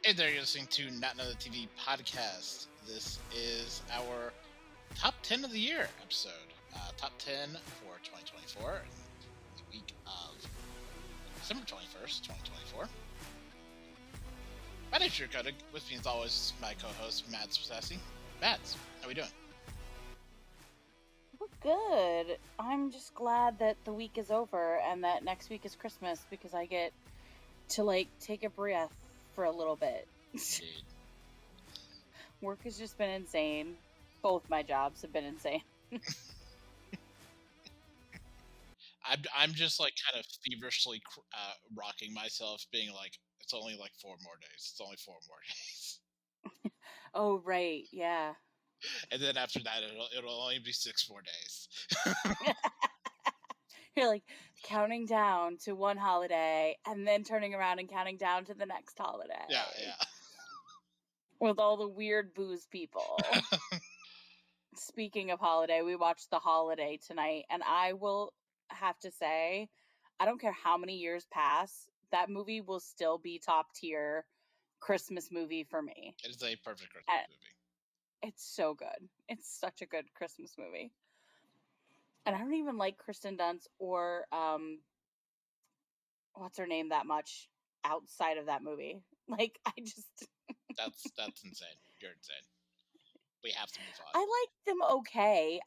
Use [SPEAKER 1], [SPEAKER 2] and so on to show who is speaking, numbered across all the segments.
[SPEAKER 1] Hey there, you're listening to Not Another TV podcast. This is our top 10 of the year episode. Top 10 for 2024, the week of December 21st, 2024. My name's Drew Koenig. With me, as always, my co-host, Mads Sassy. Mads, how we doing?
[SPEAKER 2] We're good. I'm just glad that the week is over and that next week is Christmas because I get to take a breath for a little bit.
[SPEAKER 1] Indeed.
[SPEAKER 2] Work has just been insane. Both my jobs have been insane.
[SPEAKER 1] I'm just kind of feverishly rocking myself, being like, it's only 4 more days. It's only 4 more days.
[SPEAKER 2] Oh, right. Yeah.
[SPEAKER 1] And then after that, it'll only be 6 more days.
[SPEAKER 2] You're counting down to one holiday and then turning around and counting down to the next holiday.
[SPEAKER 1] Yeah.
[SPEAKER 2] With all the weird booze people. Speaking of holiday, we watched The Holiday tonight, and I will have to say, I don't care how many years pass, that movie will still be top tier Christmas movie for me.
[SPEAKER 1] It is a perfect Christmas movie.
[SPEAKER 2] It's so good. It's such a good Christmas movie. And I don't even like Kirsten Dunst or what's her name that much outside of that movie. I just
[SPEAKER 1] That's insane. You're insane. We have to move on.
[SPEAKER 2] I like them okay.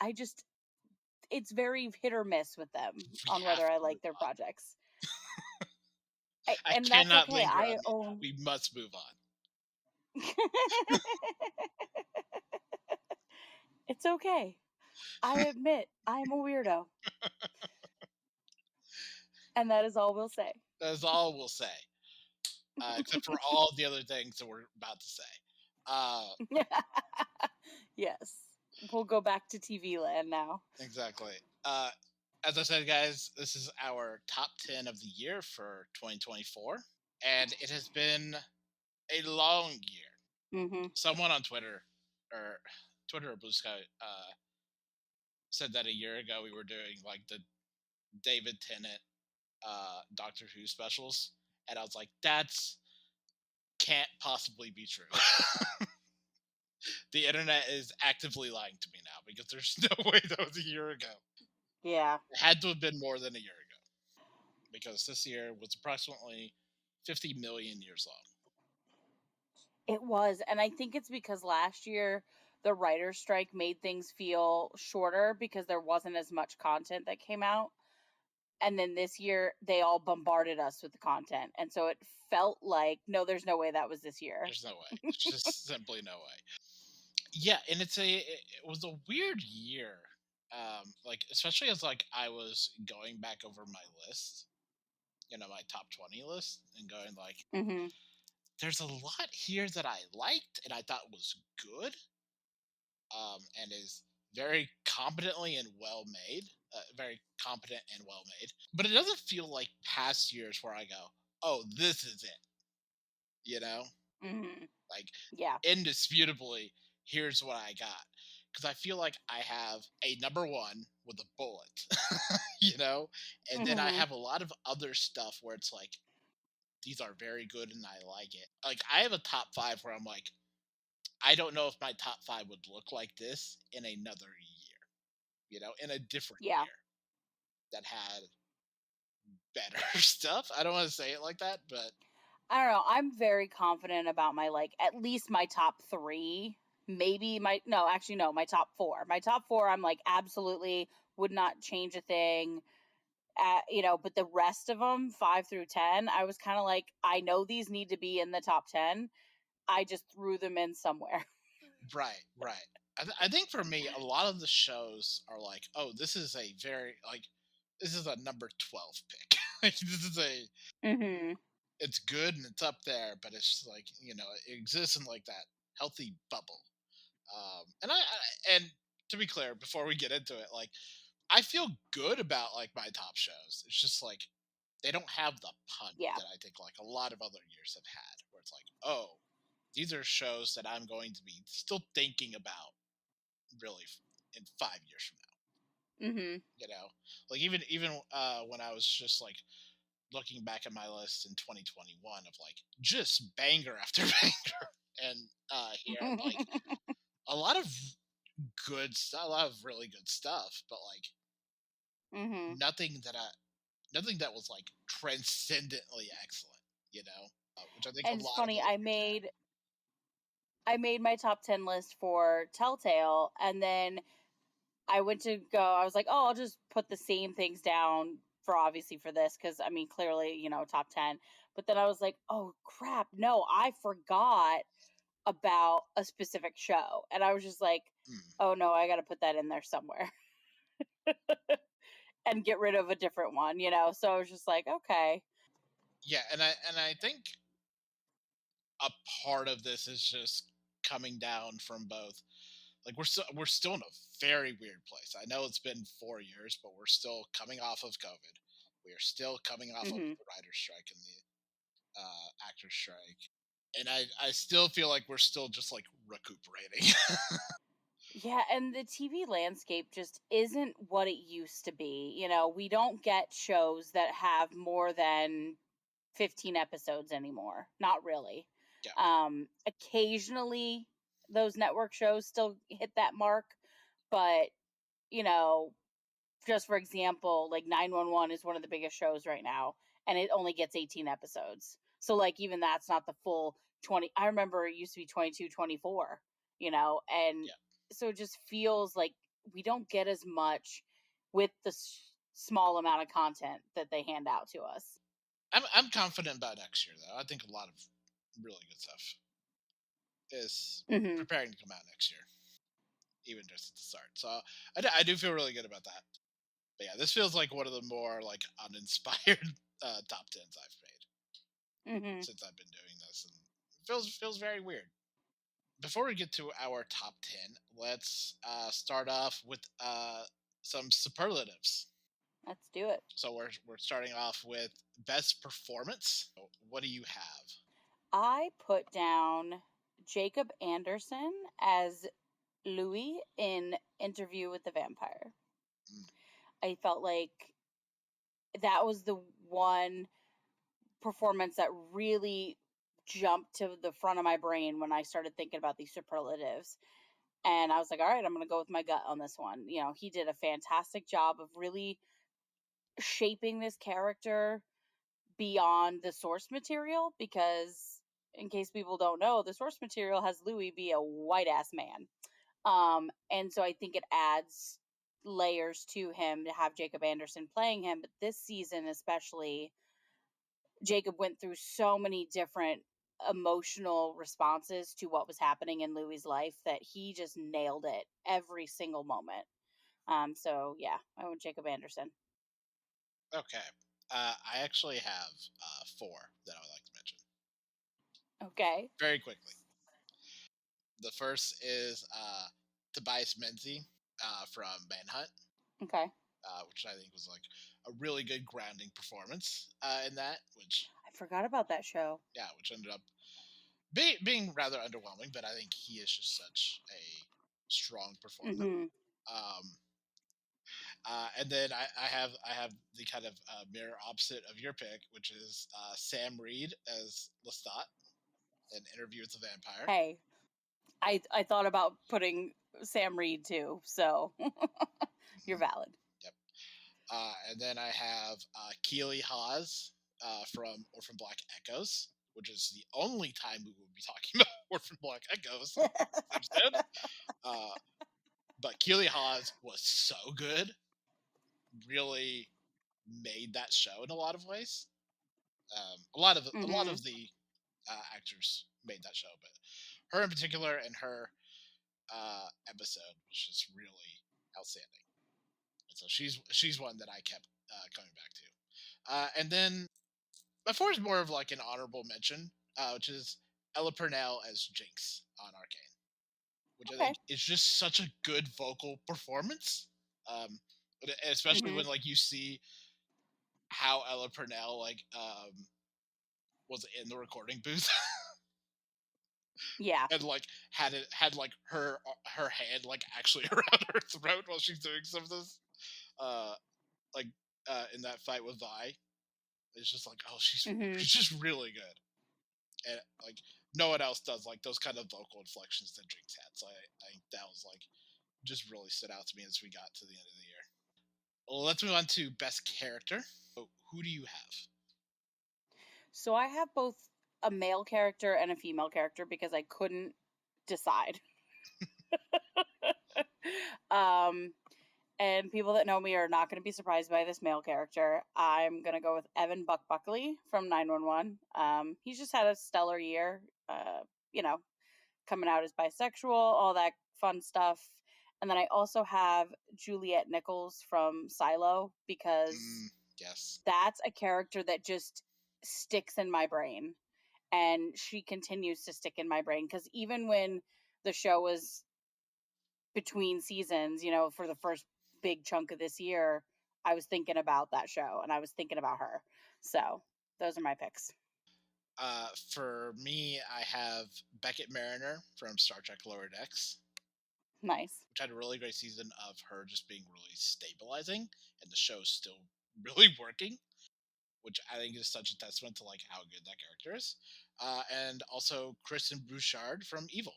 [SPEAKER 2] It's very hit or miss with them on whether I like their projects.
[SPEAKER 1] I cannot linger on we must move on.
[SPEAKER 2] It's okay. I admit I'm a weirdo. And that is all we'll say.
[SPEAKER 1] That is all we'll say. Except for all the other things that we're about to say.
[SPEAKER 2] Yes. We'll go back to TV land now.
[SPEAKER 1] Exactly. As I said, guys, this is our top 10 of the year for 2024. And it has been a long year.
[SPEAKER 2] Mm-hmm.
[SPEAKER 1] Someone on Twitter or Blue Sky said that a year ago we were doing the David Tennant Doctor Who specials, and I was like, that's can't possibly be true. The internet is actively lying to me now because there's no way that was a year ago.
[SPEAKER 2] Yeah.
[SPEAKER 1] It had to have been more than a year ago because this year was approximately 50 million years long.
[SPEAKER 2] It was, and I think it's because last year the writer's strike made things feel shorter because there wasn't as much content that came out. And then this year they all bombarded us with the content. And so it felt like, no, there's no way that was this year.
[SPEAKER 1] There's no way. There's just simply no way. Yeah, and it was a weird year. Especially as I was going back over my list, my top 20 list, and going
[SPEAKER 2] mm-hmm.
[SPEAKER 1] There's a lot here that I liked and I thought was good, and is very competently and well made, very competent and well made. But it doesn't feel like past years where I go, oh, this is it,
[SPEAKER 2] Mm-hmm.
[SPEAKER 1] yeah, indisputably, here's what I got. Because I feel like I have a number one with a bullet, and
[SPEAKER 2] mm-hmm.
[SPEAKER 1] then I have a lot of other stuff where it's these are very good and I like it. I have a top 5 where I'm I don't know if my top 5 would look like this in another year, in a different year that had better stuff. I don't want to say it like that, but
[SPEAKER 2] I don't know. I'm very confident about my at least my top 3. Maybe my top 4. My top 4, I'm absolutely would not change a thing. But the rest of them, 5 through 10, I was kind of I know these need to be in the top 10. I just threw them in somewhere.
[SPEAKER 1] Right. I think for me, a lot of the shows are oh, this is a very this is a number 12 pick. This is
[SPEAKER 2] mm-hmm.
[SPEAKER 1] It's good and it's up there, but it's it exists in that healthy bubble. And to be clear, before we get into it, I feel good about my top shows. It's just they don't have the punch that I think a lot of other years have had, where it's oh, these are shows that I'm going to be still thinking about really in 5 years from now.
[SPEAKER 2] Mm-hmm.
[SPEAKER 1] Even when I was just looking back at my list in 2021 of like just banger after banger, and here I'm like a lot of good stuff, a lot of really good stuff, but like
[SPEAKER 2] Mhm.
[SPEAKER 1] nothing that I nothing that was like transcendently excellent, you know, which I think a
[SPEAKER 2] And it's
[SPEAKER 1] lot of
[SPEAKER 2] funny,
[SPEAKER 1] others had.
[SPEAKER 2] I made my top 10 list for Telltale, and then I went to go I was like, "Oh, I'll just put the same things down for obviously for this because I mean, clearly, top 10." But then I was like, "Oh, crap. No, I forgot about a specific show." And I was just like,
[SPEAKER 1] Mm.
[SPEAKER 2] "Oh no, I got to put that in there somewhere and get rid of a different one." So I was just like, "Okay."
[SPEAKER 1] Yeah, and I think a part of this is just coming down from both. Like we're still in a very weird place. I know it's been 4 years, but we're still coming off of COVID. We are still coming off of
[SPEAKER 2] Mhm.
[SPEAKER 1] the writer's strike and the actor's strike, and I still feel like we're still just like recuperating.
[SPEAKER 2] Yeah, and the TV landscape just isn't what it used to be. We don't get shows that have more than 15 episodes anymore. Not really.
[SPEAKER 1] Yeah.
[SPEAKER 2] Occasionally those network shows still hit that mark, but you know, just for example, like 911 is one of the biggest shows right now and it only gets 18 episodes. So like even that's not the full 20. I remember it used to be 22, 24. And
[SPEAKER 1] Yeah.
[SPEAKER 2] so it just feels like we don't get as much with the small amount of content that they hand out to us.
[SPEAKER 1] I'm confident about next year though. I think a lot of really good stuff is
[SPEAKER 2] Mhm.
[SPEAKER 1] preparing to come out next year, even just at the start. So I do feel really good about that. But yeah, this feels like one of the more like uninspired top tens I've made
[SPEAKER 2] Mhm.
[SPEAKER 1] since I've been doing this, and it feels very weird. Before we get to our top 10, let's start off with some superlatives.
[SPEAKER 2] Let's do it.
[SPEAKER 1] So we're starting off with best performance. What do you have?
[SPEAKER 2] I put down Jacob Anderson as Louis in Interview with the Vampire.
[SPEAKER 1] Mm,
[SPEAKER 2] I felt like that was the one performance that really jumped to the front of my brain when I started thinking about these superlatives. And I was like, all right, I'm going to go with my gut on this one. He did a fantastic job of really shaping this character beyond the source material because, in case people don't know, the source material has Louis be a white ass man. And so I think it adds layers to him to have Jacob Anderson playing him. But this season, especially, Jacob went through so many different emotional responses to what was happening in Louis's life that he just nailed it every single moment. So yeah, I went Jacob Anderson.
[SPEAKER 1] okay. I actually have four that I would like to mention
[SPEAKER 2] Okay.
[SPEAKER 1] very quickly. The first is Tobias Menzies from Manhunt,
[SPEAKER 2] Okay.
[SPEAKER 1] which I think was like a really good grounding performance in that, which
[SPEAKER 2] I forgot about that show.
[SPEAKER 1] yeah, which ended up being rather underwhelming, but I think he is just such a strong performer.
[SPEAKER 2] Hmm.
[SPEAKER 1] Um, and then I have the kind of mirror opposite of your pick, which is Sam Reed as Lestat in Interview with the Vampire.
[SPEAKER 2] Hey, I thought about putting Sam Reed too, so you're
[SPEAKER 1] Mhm.
[SPEAKER 2] valid.
[SPEAKER 1] Yep. And then I have Keely Hawes from Orphan Black Echoes, which is the only time we will be talking about Orphan Black Echoes this episode. Uh, but Keely Hawes was so good, really made that show in a lot of ways. A lot
[SPEAKER 2] Hmm.
[SPEAKER 1] of the actors made that show, but her in particular and her episode was just really outstanding. And so she's one that I kept coming back to. And then my four is more of like an honorable mention, which is Ella Purnell as Jinx on Arcane, which I
[SPEAKER 2] Okay.
[SPEAKER 1] think is just such a good vocal performance. Um, especially
[SPEAKER 2] Hmm.
[SPEAKER 1] when like you see how Ella Purnell like was in the recording booth
[SPEAKER 2] Yeah.
[SPEAKER 1] and like had like her hand like actually around her throat while she's doing some of this uh like in that fight with Vi. It's just like, oh, she's
[SPEAKER 2] Mm-hmm.
[SPEAKER 1] just really good, and like no one else does like those kind of vocal inflections that Jinx had. So I think that was like just really stood out to me as we got to the end of the year. Well, let's move on to best character. So, who do you have?
[SPEAKER 2] So I have both a male character and a female character because I couldn't decide. um, and people that know me are not going to be surprised by this male character. I'm going to go with Evan Buck Buckley from 911. He's just had a stellar year, you know, coming out as bisexual, all that fun stuff. And then I also have Juliet Nichols from Silo because
[SPEAKER 1] Yes.
[SPEAKER 2] that's a character that just sticks in my brain. And she continues to stick in my brain because even when the show was between seasons, for the first big chunk of this year, I was thinking about that show and I was thinking about her. So those are my picks.
[SPEAKER 1] For me, I have Beckett Mariner from Star Trek Lower Decks,
[SPEAKER 2] Nice.
[SPEAKER 1] which had a really great season of her just being really stabilizing, and the show's still really working, which I think is such a testament to like how good that character is. And also Kristen Bouchard from Evil,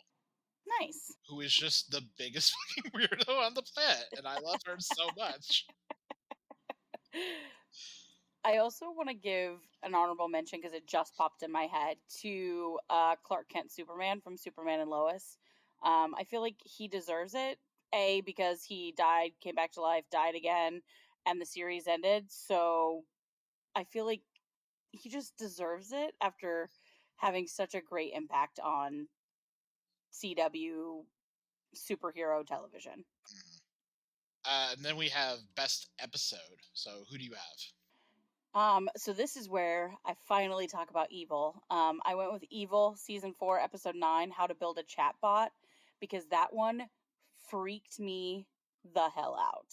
[SPEAKER 2] Nice.
[SPEAKER 1] who is just the biggest fucking weirdo on the planet, and I love her so much.
[SPEAKER 2] I also want to give an honorable mention because it just popped in my head to Clark Kent Superman from Superman and Lois. I feel like he deserves it. A, because he died, came back to life, died again, and the series ended. So I feel like he just deserves it after having such a great impact on CW superhero television.
[SPEAKER 1] And then we have best episode. So who do you have?
[SPEAKER 2] So this is where I finally talk about Evil. I went with Evil season 4, episode 9, How to Build a Chatbot, because that one freaked me the hell out.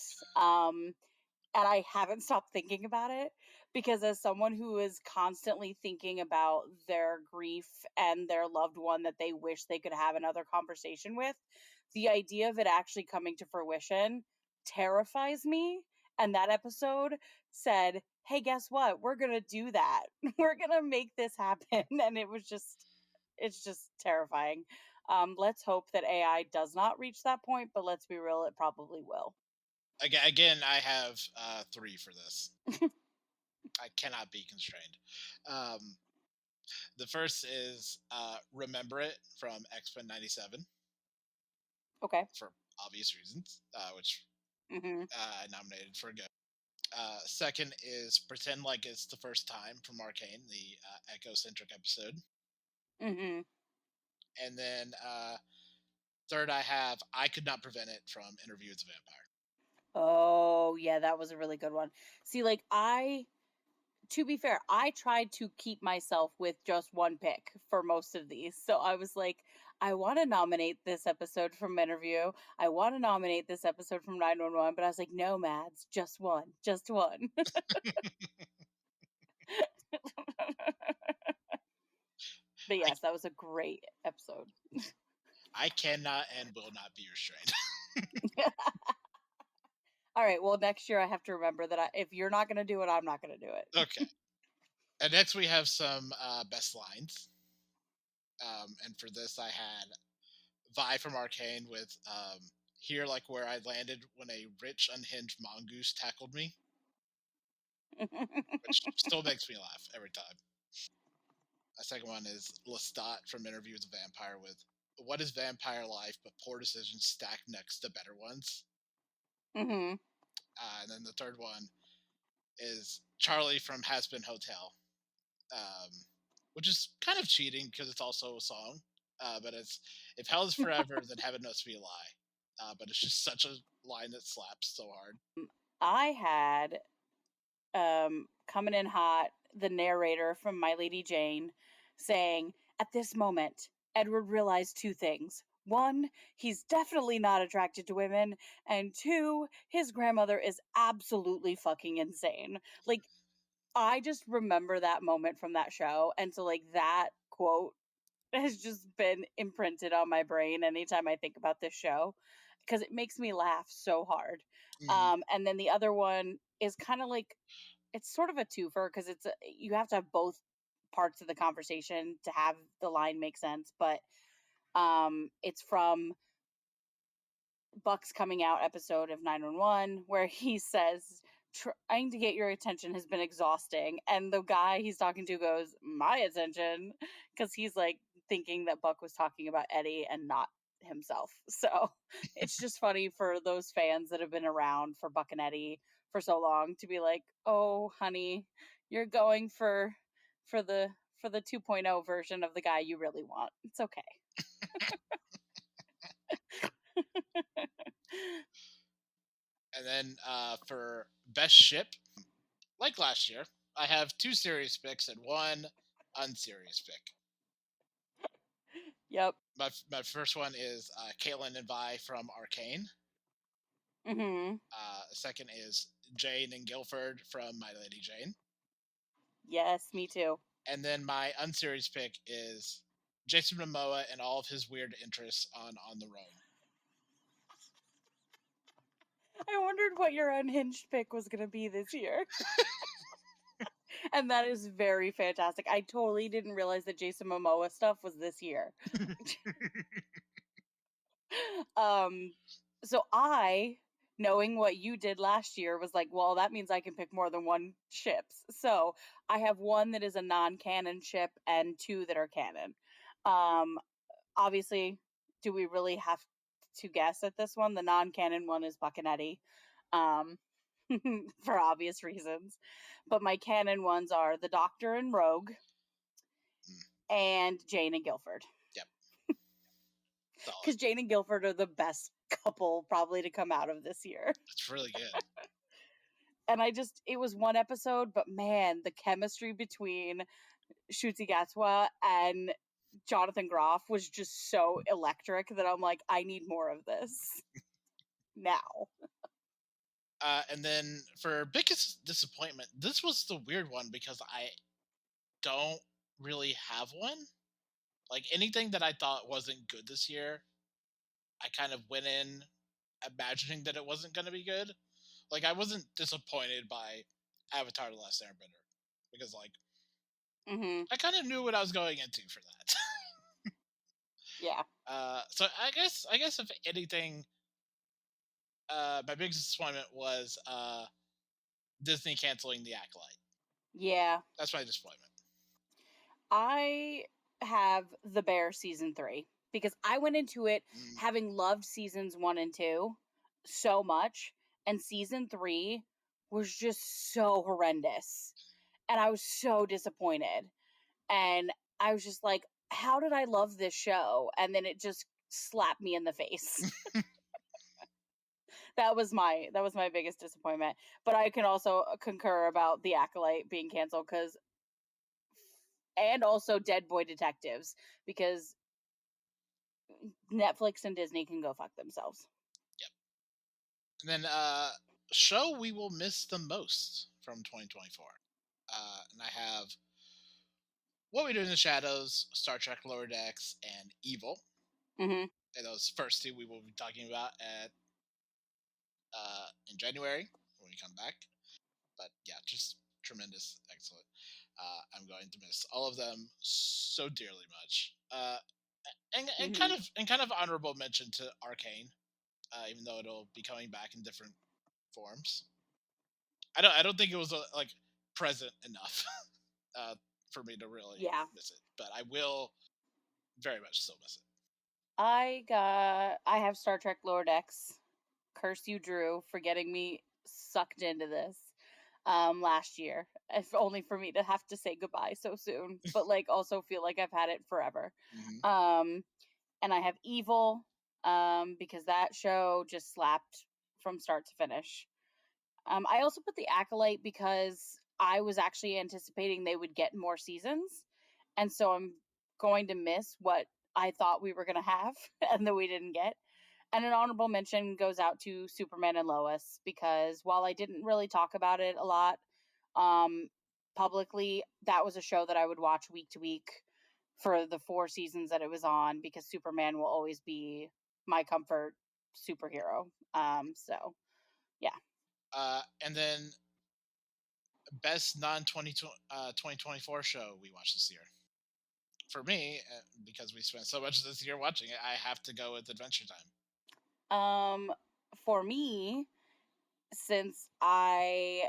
[SPEAKER 2] And I haven't stopped thinking about it because as someone who is constantly thinking about their grief and their loved one that they wish they could have another conversation with, the idea of it actually coming to fruition terrifies me. And that episode said, hey, guess what? We're going to do that. We're going to make this happen. And it's just terrifying. Let's hope that AI does not reach that point, but let's be real, it probably will.
[SPEAKER 1] Again, I have 3 for this. I cannot be constrained. Um, the first is Remember It from X-Men 97.
[SPEAKER 2] Okay.
[SPEAKER 1] For obvious reasons, which
[SPEAKER 2] Mm-hmm.
[SPEAKER 1] I nominated for Go. Second is Pretend Like It's the First Time from Arcane, the Echo-centric episode.
[SPEAKER 2] Mm-hmm.
[SPEAKER 1] And then third, I have I Could Not Prevent It from Interview with a Vampire.
[SPEAKER 2] Oh, yeah, that was a really good one. See, like, to be fair, I tried to keep myself with just one pick for most of these. So I was like, I want to nominate this episode from Interview. I want to nominate this episode from 911, but I was like, no, Mads, just one, just one. But yes, that was a great episode.
[SPEAKER 1] I cannot and will not be restrained.
[SPEAKER 2] All right, well, next year I have to remember that if you're not going to do it, I'm not going to do it.
[SPEAKER 1] Okay. And next we have some best lines. And for this, I had Vi from Arcane with Here Like Where I Landed When a Rich Unhinged Mongoose Tackled Me, which still makes me laugh every time. A second one is Lestat from Interview with a Vampire with What is vampire life but poor decisions stacked next to better ones?
[SPEAKER 2] Mm-hmm.
[SPEAKER 1] And then the third one is Charlie from Has Been Hotel, um, which is kind of cheating because it's also a song. But it's if hell is forever, then heaven must be a lie. But it's just such a line that slaps so hard.
[SPEAKER 2] I had coming in hot the narrator from My Lady Jane saying, at this moment, Edward realized two things. One, he's definitely not attracted to women. And two, his grandmother is absolutely fucking insane. Like, I just remember that moment from that show. And so, like, that quote has just been imprinted on my brain anytime I think about this show because it makes me laugh so hard.
[SPEAKER 1] Mm-hmm.
[SPEAKER 2] And then the other one is kind of like it's sort of a twofer because you have to have both parts of the conversation to have the line make sense. But it's from Buck's coming out episode of 911 where he says trying to get your attention has been exhausting, and the guy he's talking to goes my attention because he's like thinking that Buck was talking about Eddie and not himself. So it's just funny for those fans that have been around for Buck and Eddie for so long to be like, oh honey, you're going for the for the 2.0 version of the guy you really want. It's okay.
[SPEAKER 1] And then for best ship, like last year, I have 2 serious picks and 1 unserious pick.
[SPEAKER 2] Yep.
[SPEAKER 1] My first one is Caitlin and Vi from Arcane.
[SPEAKER 2] Mm-hmm.
[SPEAKER 1] Second is Jane and Guilford from My Lady Jane.
[SPEAKER 2] Yes, me too.
[SPEAKER 1] And then my unserious pick is Jason Momoa and all of his weird interests on the roam.
[SPEAKER 2] I wondered what your unhinged pick was going to be this year. And that is very fantastic. I totally didn't realize that Jason Momoa stuff was this year. So I, knowing what you did last year, was like, well, that means I can pick more than one ships. So I have one that is a non-canon ship and 2 that are canon. Obviously, do we really have to guess at this one? The non-canon one is Buck and Eddie, for obvious reasons. But my canon ones are the Doctor and Rogue, and Jane and Guilford.
[SPEAKER 1] Yep.
[SPEAKER 2] Because Jane and Guilford are the best couple probably to come out of this year.
[SPEAKER 1] It's really good.
[SPEAKER 2] And it was one episode, but man, the chemistry between Ncuti Gatwa and Jonathan Groff was just so electric that I'm like, I need more of this now.
[SPEAKER 1] And then for biggest disappointment, this was the weird one because I don't really have one. Like anything that I thought wasn't good this year, I kind of went in imagining that it wasn't going to be good. Like I wasn't disappointed by Avatar: The Last Airbender because like I kind of knew what I was going into for that.
[SPEAKER 2] Yeah.
[SPEAKER 1] So I guess if anything, my biggest disappointment was Disney canceling The Acolyte.
[SPEAKER 2] Yeah.
[SPEAKER 1] That's my disappointment.
[SPEAKER 2] I have The Bear season 3 because I went into it having loved seasons 1 and 2 so much, and season 3 was just so horrendous. And I was so disappointed. And I was just like, how did I love this show? And then it just slapped me in the face. That was my biggest disappointment. But I can also concur about The Acolyte being canceled and also Dead Boy Detectives, because Netflix and Disney can go fuck themselves.
[SPEAKER 1] Yep. And then show we will miss the most from 2024. And I have What We Do in the Shadows, Star Trek Lower Decks, and Evil.
[SPEAKER 2] Mm-hmm.
[SPEAKER 1] And those first 2 we will be talking about in January when we come back. But yeah, just tremendous, excellent. I'm going to miss all of them so dearly much. And kind of honorable mention to Arcane, even though it'll be coming back in different forms. I don't think it was like present enough for me to really miss it, but I will very much still miss it.
[SPEAKER 2] I have Star Trek Lower Decks. Curse you, Drew, for getting me sucked into this last year, if only for me to have to say goodbye so soon, but like also feel like I've had it forever. And I have Evil because that show just slapped from start to finish. I also put The Acolyte because I was actually anticipating they would get more seasons, and so I'm going to miss what I thought we were going to have and that we didn't get. And an honorable mention goes out to Superman and Lois, because while I didn't really talk about it a lot publicly, that was a show that I would watch week to week for the 4 seasons that it was on, because Superman will always be my comfort superhero. So, yeah.
[SPEAKER 1] And then best non 2024 show we watched this year. For me, because we spent so much this year watching it, I have to go with Adventure Time.
[SPEAKER 2] Um, for me, since I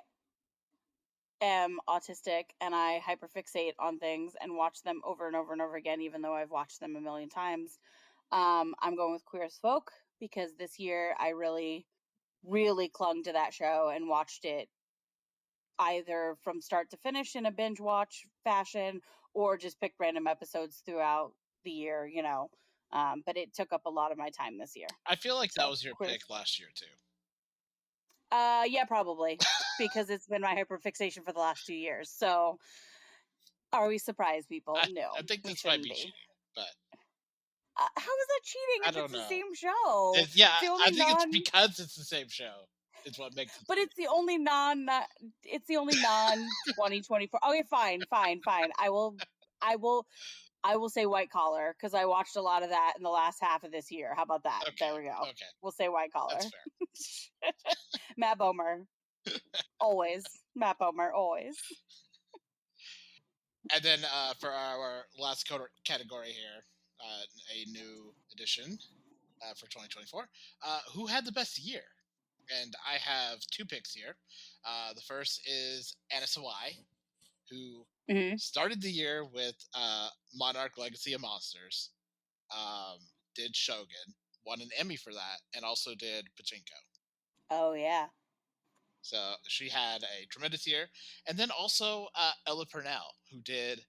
[SPEAKER 2] am autistic and I hyperfixate on things and watch them over and over and over again, even though I've watched them a million times, I'm going with Queer as Folk because this year I really, really clung to that show and watched it either from start to finish in a binge watch fashion or just pick random episodes throughout the year, you know. But it took up a lot of my time this year.
[SPEAKER 1] I feel like that
[SPEAKER 2] So
[SPEAKER 1] was your
[SPEAKER 2] Queer
[SPEAKER 1] pick last year too.
[SPEAKER 2] yeah, probably because it's been my hyperfixation for the last 2 years. So are we surprised, people?
[SPEAKER 1] I
[SPEAKER 2] No,
[SPEAKER 1] think
[SPEAKER 2] we
[SPEAKER 1] this might
[SPEAKER 2] shouldn't
[SPEAKER 1] be
[SPEAKER 2] be.
[SPEAKER 1] cheating, but
[SPEAKER 2] How is that cheating
[SPEAKER 1] I
[SPEAKER 2] if it's
[SPEAKER 1] don't
[SPEAKER 2] the
[SPEAKER 1] know.
[SPEAKER 2] same show?
[SPEAKER 1] Yeah,
[SPEAKER 2] It's the
[SPEAKER 1] I
[SPEAKER 2] only
[SPEAKER 1] think it's
[SPEAKER 2] non,
[SPEAKER 1] because it's the same show. It's what makes it
[SPEAKER 2] but
[SPEAKER 1] cheating.
[SPEAKER 2] it's the only non. It's the only non 2024. Okay, fine, fine, fine. I will, I will say White Collar because I watched a lot of that in the last half of this year. How about that?
[SPEAKER 1] Okay,
[SPEAKER 2] There we go.
[SPEAKER 1] okay,
[SPEAKER 2] We'll say White
[SPEAKER 1] that's
[SPEAKER 2] Collar.
[SPEAKER 1] fair.
[SPEAKER 2] Matt Bomer, always. Matt Bomer, always.
[SPEAKER 1] And then for our last category here, a new edition for 2024. Who had the best year? And I have two picks here. The first is Anna Sawai, who
[SPEAKER 2] Hmm.
[SPEAKER 1] started the year with Monarch Legacy of Monsters, um, did Shogun, won an Emmy for that, and also did Pachinko.
[SPEAKER 2] Oh yeah.
[SPEAKER 1] So she had a tremendous year. And then also Ella Purnell, who did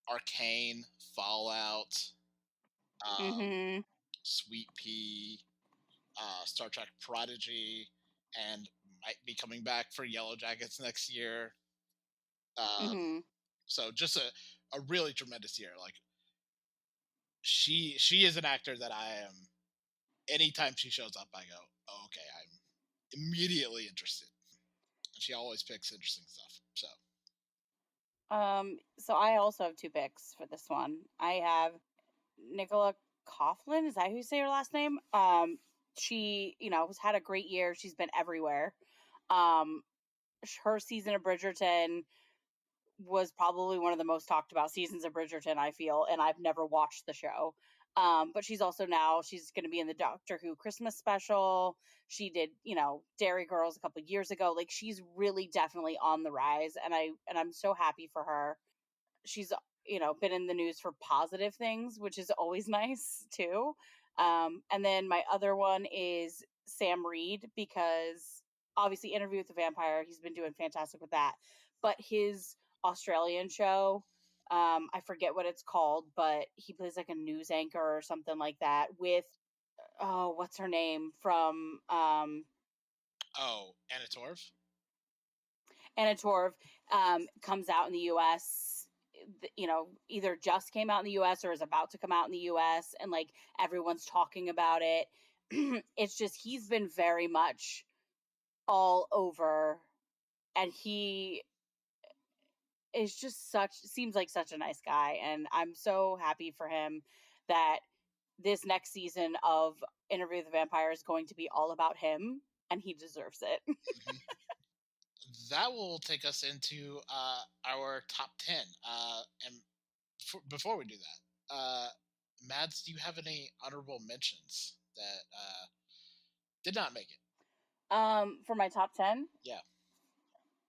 [SPEAKER 1] Arcane, Fallout, um,
[SPEAKER 2] Hmm.
[SPEAKER 1] Sweet Pea, Star Trek Prodigy, and might be coming back for Yellow Jackets next year. Um,
[SPEAKER 2] Hmm.
[SPEAKER 1] so just a really tremendous year. Like she is an actor that I am. Anytime she shows up, I go, oh, okay, I'm immediately interested. And she always picks interesting stuff. So
[SPEAKER 2] So I also have two picks for this one. I have Nicola Coughlin. Is that who you say her last name? She, has had a great year. She's been everywhere. Um, her season of Bridgerton was probably one of the most talked about seasons of Bridgerton, I feel, and I've never watched the show. But she's going to be in the Doctor Who Christmas special. She did, Dairy Girls a couple of years ago. Like she's really definitely on the rise, and I'm so happy for her. She's been in the news for positive things, which is always nice too. And then my other one is Sam Reed because obviously Interview with the Vampire, he's been doing fantastic with that, but his Australian show, I forget what it's called, but he plays like a news anchor or something like that with, oh, what's her name from
[SPEAKER 1] oh, Anna Torv.
[SPEAKER 2] Anna Torv, comes out in the US, either just came out in the US or is about to come out in the US, and like everyone's talking about it. It's just he's been very much all over, and he is just such seems like such a nice guy, and I'm so happy for him that this next season of Interview with the Vampire is going to be all about him, and he deserves it.
[SPEAKER 1] Mhm. That will take us into our top 10. And before we do that, Mads, do you have any honorable mentions that did not make it?
[SPEAKER 2] For my top 10,
[SPEAKER 1] Yeah.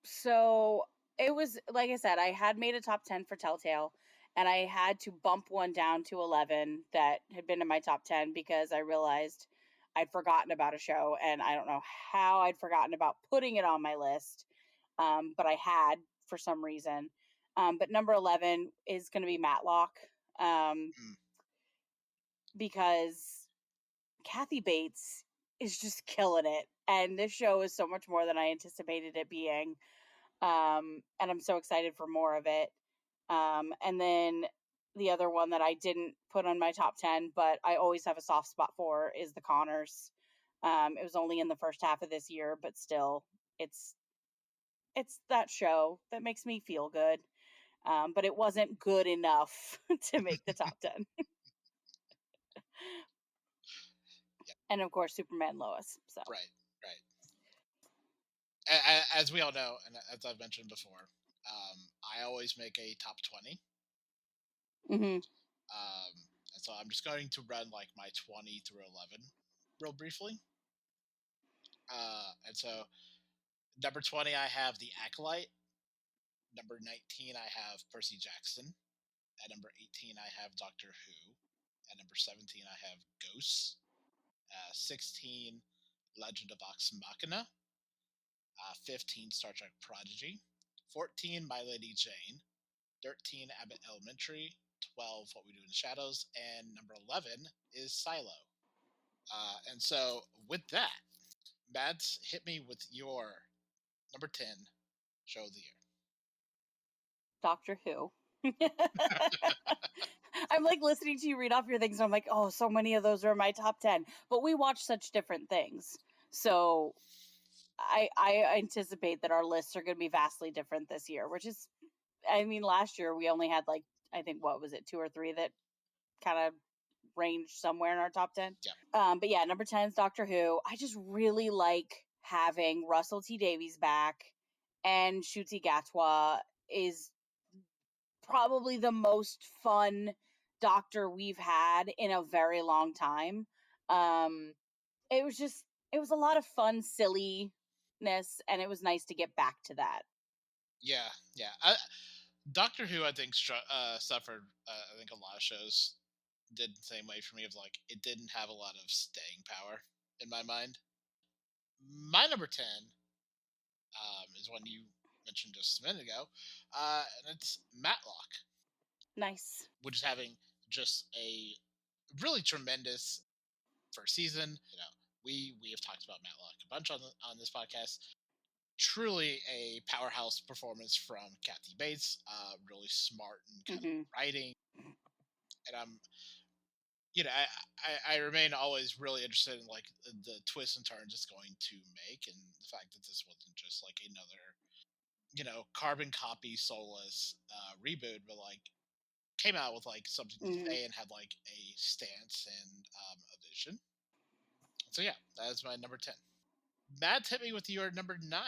[SPEAKER 2] so it was like I said, I had made a top 10 for Telltale, and I had to bump one down to 11 that had been in my top 10 because I realized I'd forgotten about a show, and I don't know how I'd forgotten about putting it on my list, but I had for some reason. But number 11 is going to be Matlock, um,
[SPEAKER 1] Mm.
[SPEAKER 2] because Kathy Bates is just killing it, and this show is so much more than I anticipated it being, and I'm so excited for more of it. And then the other one that I didn't put on my top 10, but I always have a soft spot for is The Conners. It was only in the first half of this year, but still, it's it's that show that makes me feel good. But it wasn't good enough to make the top 10.
[SPEAKER 1] Yeah.
[SPEAKER 2] And of course, Superman Lois. So
[SPEAKER 1] Right. Right. as we all know, and as I've mentioned before, I always make a top 20.
[SPEAKER 2] Hmm.
[SPEAKER 1] And so I'm just going to run like my 20 through 11 real briefly. And so number 20, I have The Acolyte. Number 19, I have Percy Jackson. At number 18, I have Doctor Who. At number 17, I have Ghosts. 16, Legend of Vox Machina. 15, Star Trek Prodigy. 14, My Lady Jane. 13, Abbott Elementary. 12, What We Do in the Shadows. And number 11 is Silo. And so, with that, Mads, hit me with your number 10 show of the year.
[SPEAKER 2] Doctor Who. I'm like listening to you read off your things, and I'm like, oh, so many of those are in my top 10. But we watch such different things. So I anticipate that our lists are going to be vastly different this year, which is, I mean, last year we only had like, I think, what was it, two or three that kind of ranged somewhere in our top 10.
[SPEAKER 1] Yeah.
[SPEAKER 2] But yeah, number 10 is Doctor Who. I just really like having Russell T Davies back, and Ncuti Gatwa is probably the most fun doctor we've had in a very long time. Um, it was just, it was a lot of fun silliness, and it was nice to get back to that.
[SPEAKER 1] Yeah, yeah. Doctor Who, I think, suffered. I think a lot of shows did the same way for me. Of like, it didn't have a lot of staying power in my mind. My number 10 is one you mentioned just a minute ago, and it's Matlock,
[SPEAKER 2] Nice.
[SPEAKER 1] which is having just a really tremendous first season. We have talked about Matlock a bunch on this podcast. Truly a powerhouse performance from Kathy Bates. Really smart and kind
[SPEAKER 2] Hmm.
[SPEAKER 1] of writing, and I remain always really interested in like the twists and turns it's going to make, and the fact that this wasn't just like another carbon copy soulless reboot, but like came out with like something to
[SPEAKER 2] Hmm.
[SPEAKER 1] say and had like a stance and a vision. So yeah, that is my number 10. Matt, hit me with your number 9.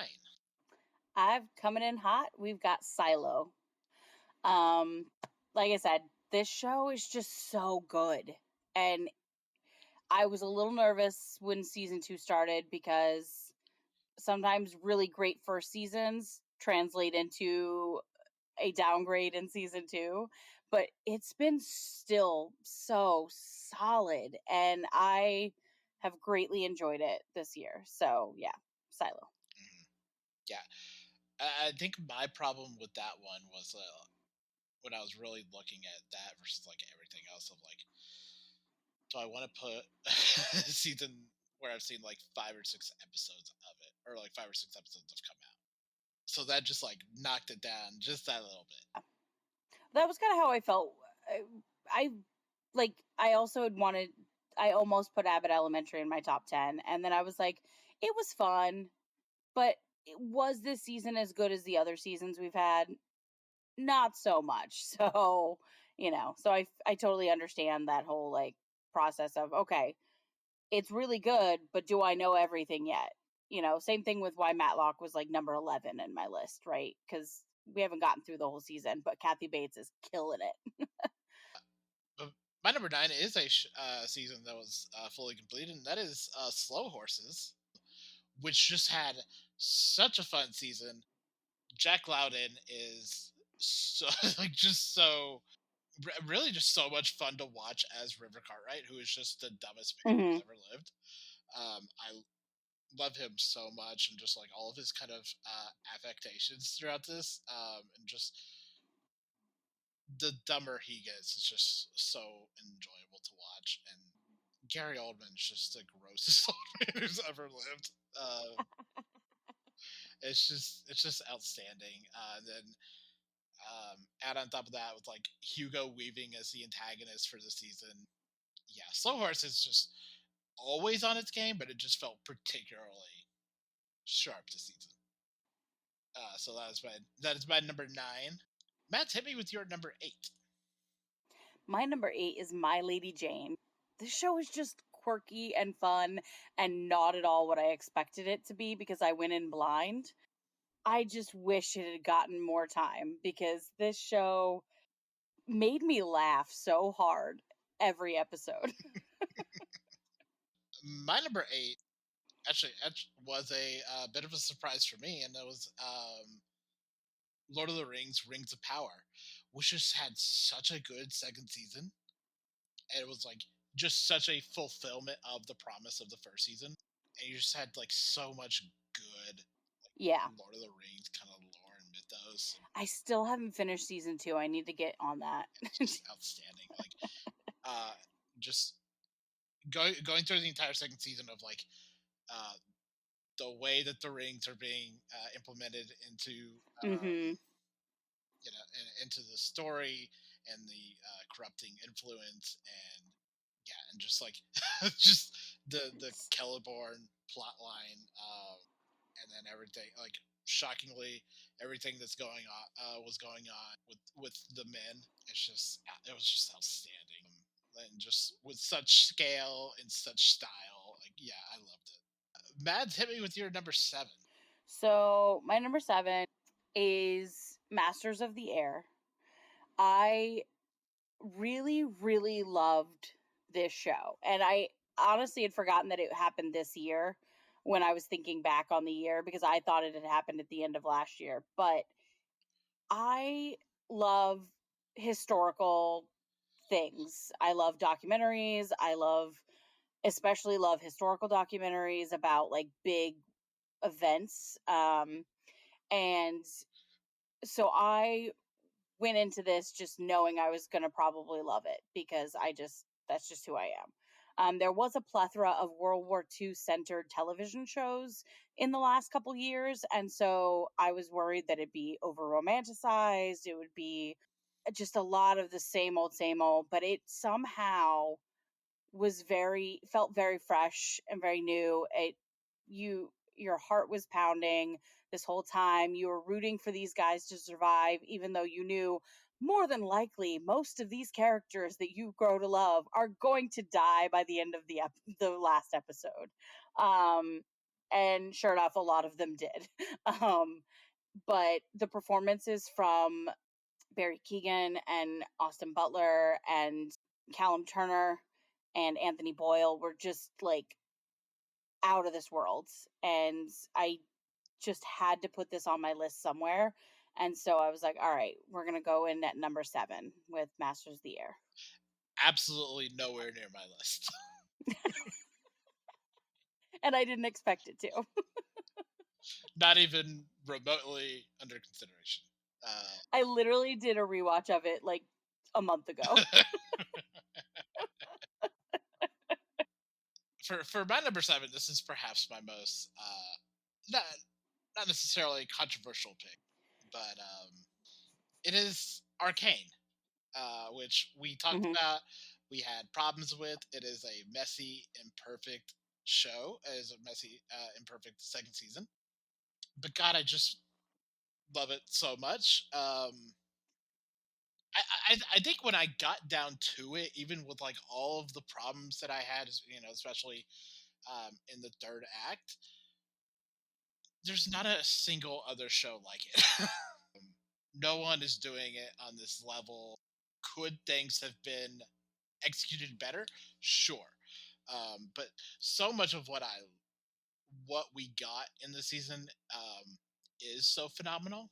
[SPEAKER 2] I've coming in hot. We've got Silo. Um, like I said, this show is just so good, and I was a little nervous when season 2 started because sometimes really great first seasons translate into a downgrade in season 2, but it's been still so solid, and I have greatly enjoyed it this year. So, yeah, Silo.
[SPEAKER 1] Mm-hmm. Yeah, I think my problem with that one was when I was really looking at that versus like everything else of like, do I want to put a season where I've seen like 5 or 6 episodes of it, or like 5 or 6 episodes have come out? So that just like knocked it down just that little bit.
[SPEAKER 2] That was kind of how I felt. I like, I also had wanted, I almost put Abbott Elementary in my top 10, and then I was like, it was fun, but was this season as good as the other seasons we've had? Not so much. So, so I totally understand that whole like process of, okay, it's really good, but do I know everything yet? Same thing with why Matlock was like number 11 in my list, right? Cuz we haven't gotten through the whole season, but Kathy Bates is killing it.
[SPEAKER 1] My number 9 is a season that was fully completed, and that is Slow Horses, which just had such a fun season. Jack Loudon is so like just so really just so much fun to watch as River Cartwright, who is just the dumbest man who's
[SPEAKER 2] Mhm.
[SPEAKER 1] ever lived. I love him so much, and just like all of his kind of affectations throughout this, and just the dumber he gets is just so enjoyable to watch. And Gary Oldman's just the grossest old man who's ever lived. It's just outstanding. And then add on top of that with like Hugo Weaving as the antagonist for the season. Yeah, Slow Horse is just always on its game, but it just felt particularly sharp this season. So that is my number 9. Matt, hit me with your number 8.
[SPEAKER 2] My number 8 is My Lady Jane. This show is just quirky and fun and not at all what I expected it to be because I went in blind. I just wish it had gotten more time because this show made me laugh so hard every episode.
[SPEAKER 1] My number eight actually was a bit of a surprise for me, and that was Lord of the Rings: Rings of Power, which just had such a good second season. And it was like just such a fulfillment of the promise of the first season, and you just had like so much good
[SPEAKER 2] Yeah.
[SPEAKER 1] Lord of the Rings kind of lore and mythos, and
[SPEAKER 2] I still haven't finished season 2. I need to get on that.
[SPEAKER 1] it's just outstanding. Like, uh, just going through the entire second season of like uh, the way that the rings are being implemented into
[SPEAKER 2] Mhm.
[SPEAKER 1] into the story and the corrupting influence, and yeah, and just like just the Celeborn plot line, and then everything like shockingly everything that's going on was going on with the men. It was just outstanding, and just with such scale and such style. Like, yeah, I loved it. Mads, hit me with your number seven.
[SPEAKER 2] So, my number 7 is Masters of the Air. I really, really loved this show. And I honestly had forgotten that it happened this year when I was thinking back on the year because I thought it had happened at the end of last year. But I love historical things. I love documentaries. Especially love historical documentaries about like big events. And so I went into this just knowing I was going to probably love it because that's just who I am. There was a plethora of World War II centered television shows in the last couple years. And so I was worried that it'd be over romanticized. It would be just a lot of the same old, but it somehow felt very fresh and very new. Your heart was pounding this whole time. You were rooting for these guys to survive, even though you knew more than likely most of these characters that you grow to love are going to die by the end of the last episode. Um, and sure enough, a lot of them did. Um, but the performances from Barry Keegan and Austin Butler and Callum Turner and Anthony Boyle were just like out of this world. And I just had to put this on my list somewhere. And so I was like, all right, we're going to go in at number 7 with Masters of the Air.
[SPEAKER 1] Absolutely nowhere near my list.
[SPEAKER 2] And I didn't expect it to.
[SPEAKER 1] Not even remotely under consideration.
[SPEAKER 2] I literally did a rewatch of it like a month ago.
[SPEAKER 1] For my number seven, this is perhaps my most not necessarily controversial pick, but it is Arcane, which we talked
[SPEAKER 2] Hmm.
[SPEAKER 1] about. We had problems with. It is a messy, imperfect show. It is a messy, imperfect second season. But God, I just love it so much. I think when I got down to it, even with like all of the problems that I had, especially in the third act, there's not a single other show like it. No one is doing it on this level. Could things have been executed better? Sure, but so much of what we got in the season is so phenomenal.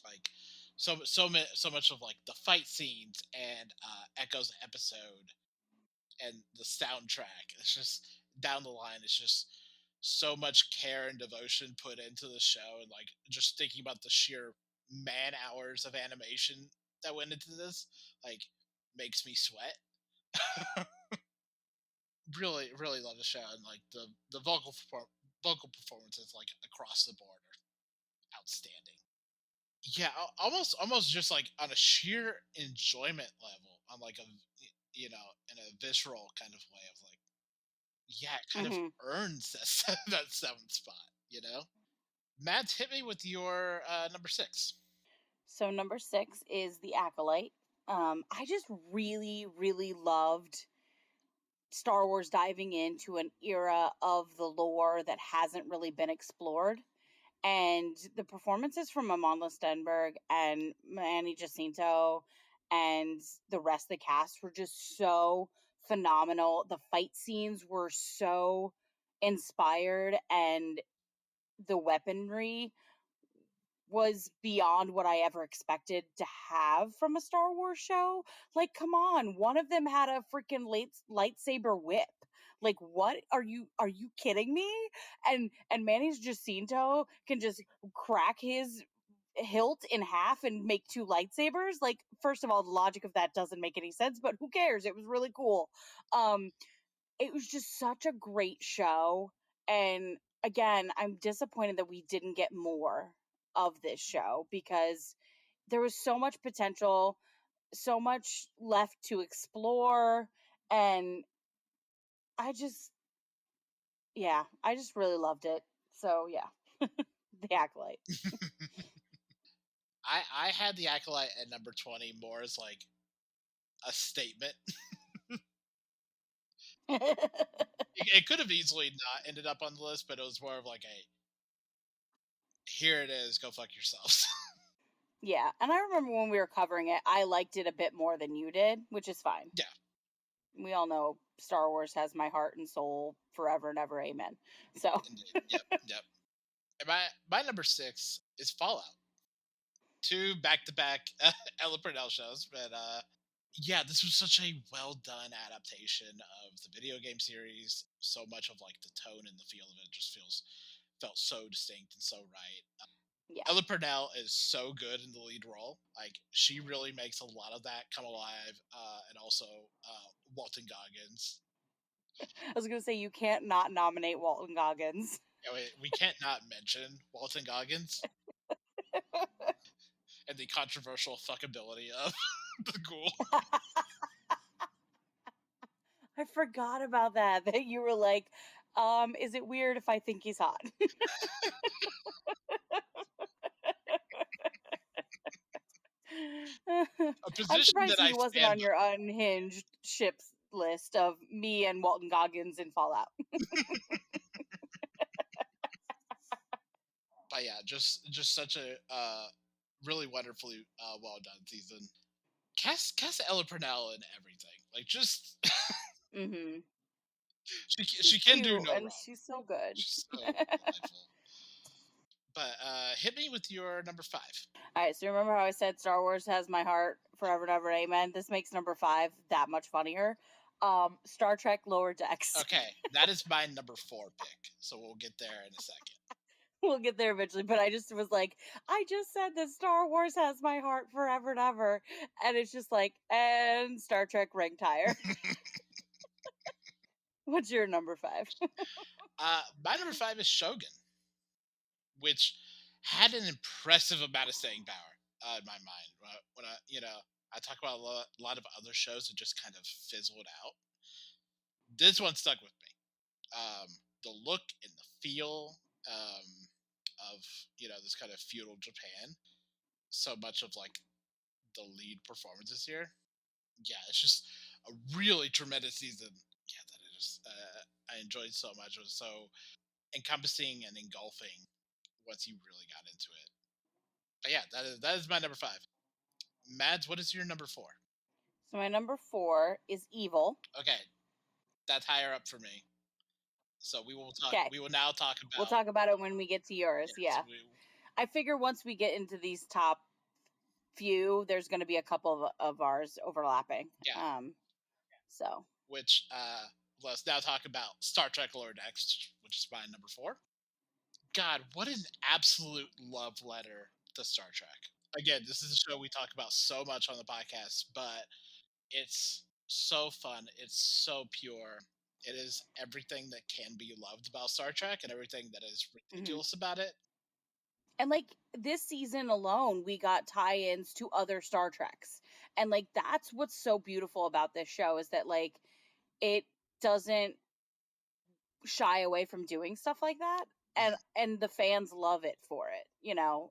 [SPEAKER 1] Like so much of like the fight scenes and Echo's episode and the soundtrack. It's just down the line. It's just so much care and devotion put into the show, and like just thinking about the sheer man hours of animation that went into this, like makes me sweat. Really, really love the show, and like the vocal performances like across the board are outstanding. Yeah, almost just like on a sheer enjoyment level, on like a in a visceral kind of way of like, yeah, it kind of
[SPEAKER 2] Hmm.
[SPEAKER 1] earns that seventh spot. Matt, hit me with your number six.
[SPEAKER 2] So number 6 is The Acolyte. I just really, really loved Star Wars diving into an era of the lore that hasn't really been explored. And the performances from Amandla Stenberg and Manny Jacinto and the rest of the cast were just so phenomenal. The fight scenes were so inspired, and the weaponry was beyond what I ever expected to have from a Star Wars show. Like, come on, one of them had a freaking lightsaber whip. Like, what are you kidding me? And Manny's Jacinto can just crack his hilt in half and make two lightsabers. Like, first of all, the logic of that doesn't make any sense, but who cares? It was really cool. Um, it was just such a great show. And again, I'm disappointed that we didn't get more of this show because there was so much potential, so much left to explore. And I just, yeah, I just really loved it. So, yeah, The Acolyte.
[SPEAKER 1] I had the Acolyte at number 20 more as like a statement. It could have easily not ended up on the list, but it was more of like a here it is, go fuck yourselves.
[SPEAKER 2] Yeah, and I remember when we were covering it, I liked it a bit more than you did, which is fine.
[SPEAKER 1] Yeah.
[SPEAKER 2] We all know Star Wars has my heart and soul forever and ever, amen. So,
[SPEAKER 1] Indeed. Yep. Yep. And my number 6 is Fallout. 2 back-to-back Ella Purnell shows, but yeah, this was such a well done adaptation of the video game series. So much of like the tone and the feel of it just felt so distinct and so right.
[SPEAKER 2] yeah.
[SPEAKER 1] Ella Purnell is so good in the lead role. Like she really makes a lot of that come alive, and also Walton Goggins.
[SPEAKER 2] I was going to say, you can't not nominate Walton Goggins.
[SPEAKER 1] You know, we can't not mention Walton Goggins and the controversial fuckability of the ghoul.
[SPEAKER 2] I forgot about that. That you were like, is it weird if I think he's hot?
[SPEAKER 1] A
[SPEAKER 2] I'm
[SPEAKER 1] position
[SPEAKER 2] surprised
[SPEAKER 1] that
[SPEAKER 2] he
[SPEAKER 1] I
[SPEAKER 2] wasn't
[SPEAKER 1] stand
[SPEAKER 2] on your unhinged ships list of me and Walton Goggins in Fallout.
[SPEAKER 1] But yeah, just such a really wonderfully well done season. Cast Ella Purnell and everything. Like just
[SPEAKER 2] Mm-hmm.
[SPEAKER 1] she
[SPEAKER 2] She's
[SPEAKER 1] can do
[SPEAKER 2] cute
[SPEAKER 1] no
[SPEAKER 2] and
[SPEAKER 1] wrong.
[SPEAKER 2] she's so good.
[SPEAKER 1] She's so delightful. But hit me with your number 5.
[SPEAKER 2] All right, so remember how I said Star Wars has my heart forever and ever, amen? This makes number 5 that much funnier. Star Trek Lower Decks.
[SPEAKER 1] Okay, that is my number 4 pick. So we'll get there in a second.
[SPEAKER 2] We'll get there eventually, but I just was like, I just said that Star Wars has my heart forever and ever. And it's just like, and Star Trek Ring Tire. What's your number 5?
[SPEAKER 1] My number 5 is Shogun, which had an impressive amount of staying power in my mind. When I talk about a lot of other shows that just kind of fizzled out. This one stuck with me. The look and the feel of this kind of feudal Japan. So much of like the lead performances here. Yeah, it's just a really tremendous season. Yeah, that I enjoyed so much. It was so encompassing and engulfing once you really got into it. But yeah, that is my number 5. Mads, what is your number 4?
[SPEAKER 2] So my number 4 is Evil.
[SPEAKER 1] Okay, that's higher up for me. So we will talk.
[SPEAKER 2] Okay.
[SPEAKER 1] We will now talk about.
[SPEAKER 2] We'll talk about it when we get to yours.
[SPEAKER 1] Yes,
[SPEAKER 2] Yeah. I figure once we get into these top few, there's going to be a couple of ours overlapping.
[SPEAKER 1] Yeah.
[SPEAKER 2] So.
[SPEAKER 1] Which let's now talk about Star Trek Lower Decks, which is my number 4. God, what an absolute love letter to Star Trek. Again, this is a show we talk about so much on the podcast, but it's so fun. It's so pure. It is everything that can be loved about Star Trek and everything that is ridiculous about it.
[SPEAKER 2] And like this season alone, we got tie-ins to other Star Treks. And like that's what's so beautiful about this show is that like it doesn't shy away from doing stuff like that. And the fans love it for it, you know.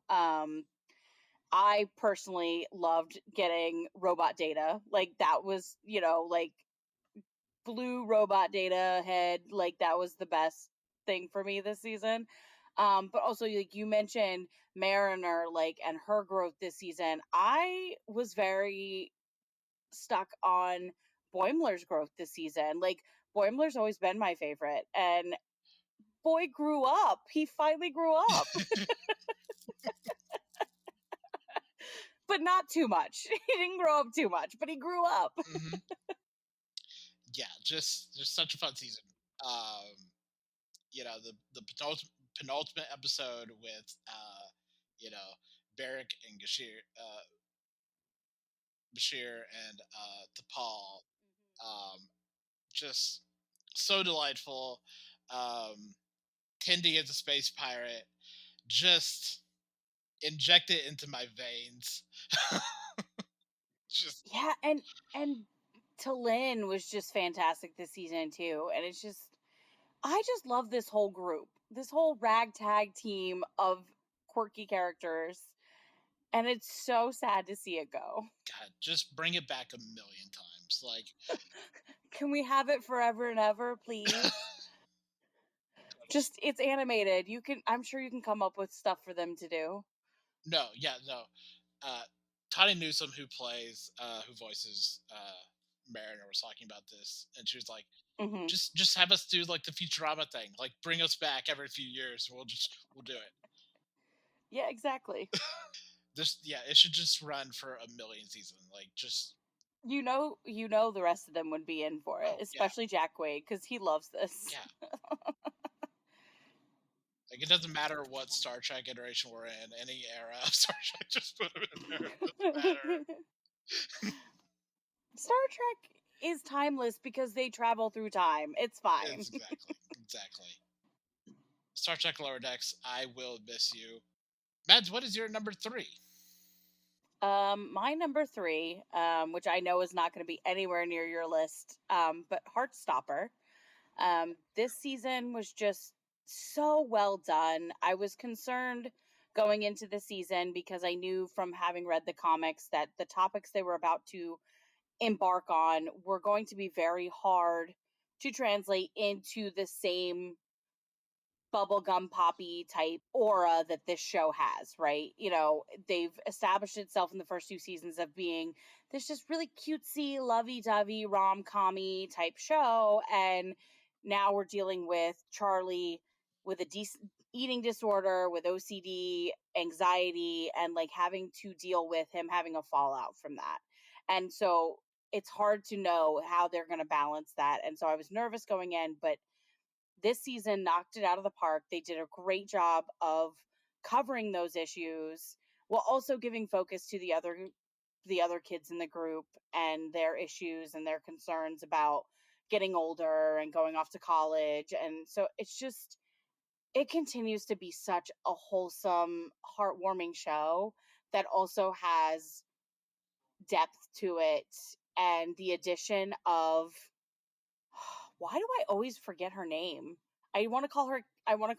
[SPEAKER 2] I personally loved getting Robot Data. Like that was, you know, like blue robot Data head, like that was the best thing for me this season. But also, like you mentioned, Mariner, like, and her growth this season. I was very stuck on Boimler's growth this season. Like, Boimler's always been my favorite, and boy grew up. He finally grew up, but not too much. He didn't grow up too much, but he grew up.
[SPEAKER 1] Hmm. Yeah, just such a fun season. Um, the penultimate episode with you know Barrick and Bashir and T'Pol, um, just so delightful. Um, Tendi as a space pirate, just inject it into my veins. Just
[SPEAKER 2] Yeah, and Talin was just fantastic this season too. And it's just I just love this whole group. This whole ragtag team of quirky characters. And it's so sad to see it go.
[SPEAKER 1] God, just bring it back a million times. Like,
[SPEAKER 2] Can we have it forever and ever, please? Just it's animated. I'm sure you can come up with stuff for them to do.
[SPEAKER 1] no, yeah, no. Uh, Connie Newsom, who voices Mariner, was talking about this, and she was like,
[SPEAKER 2] Hmm.
[SPEAKER 1] just have us do like the Futurama thing, like bring us back every few years. We'll do it.
[SPEAKER 2] Yeah, exactly.
[SPEAKER 1] This yeah, it should just run for a million seasons. Like just
[SPEAKER 2] You know the rest of them would be in for it,
[SPEAKER 1] oh yeah,
[SPEAKER 2] especially Jack Wade because he loves this.
[SPEAKER 1] yeah. Like it doesn't matter what Star Trek iteration we're in, any era of Star Trek, just put them in there. It doesn't matter.
[SPEAKER 2] Star Trek is timeless because they travel through time. It's fine.
[SPEAKER 1] It's exactly. Star Trek Lower Decks. I will miss you, Mads. What is your number three?
[SPEAKER 2] My number three, which I know is not going to be anywhere near your list, but Heartstopper. This season was just so well done. I was concerned going into the season because I knew from having read the comics that the topics they were about to embark on were going to be very hard to translate into the same bubblegum poppy type aura that this show has, right? They've established itself in the first two seasons of being this just really cutesy, lovey dovey, rom commy type show. And now we're dealing with Charlie with a eating disorder, with OCD, anxiety, and like having to deal with him having a fallout from that. And so it's hard to know how they're going to balance that. And so I was nervous going in, but this season knocked it out of the park. They did a great job of covering those issues while also giving focus to the other kids in the group and their issues and their concerns about getting older and going off to college. And so it continues to be such a wholesome, heartwarming show that also has depth to it, and the addition of why do I always forget her name? I want to call her I want to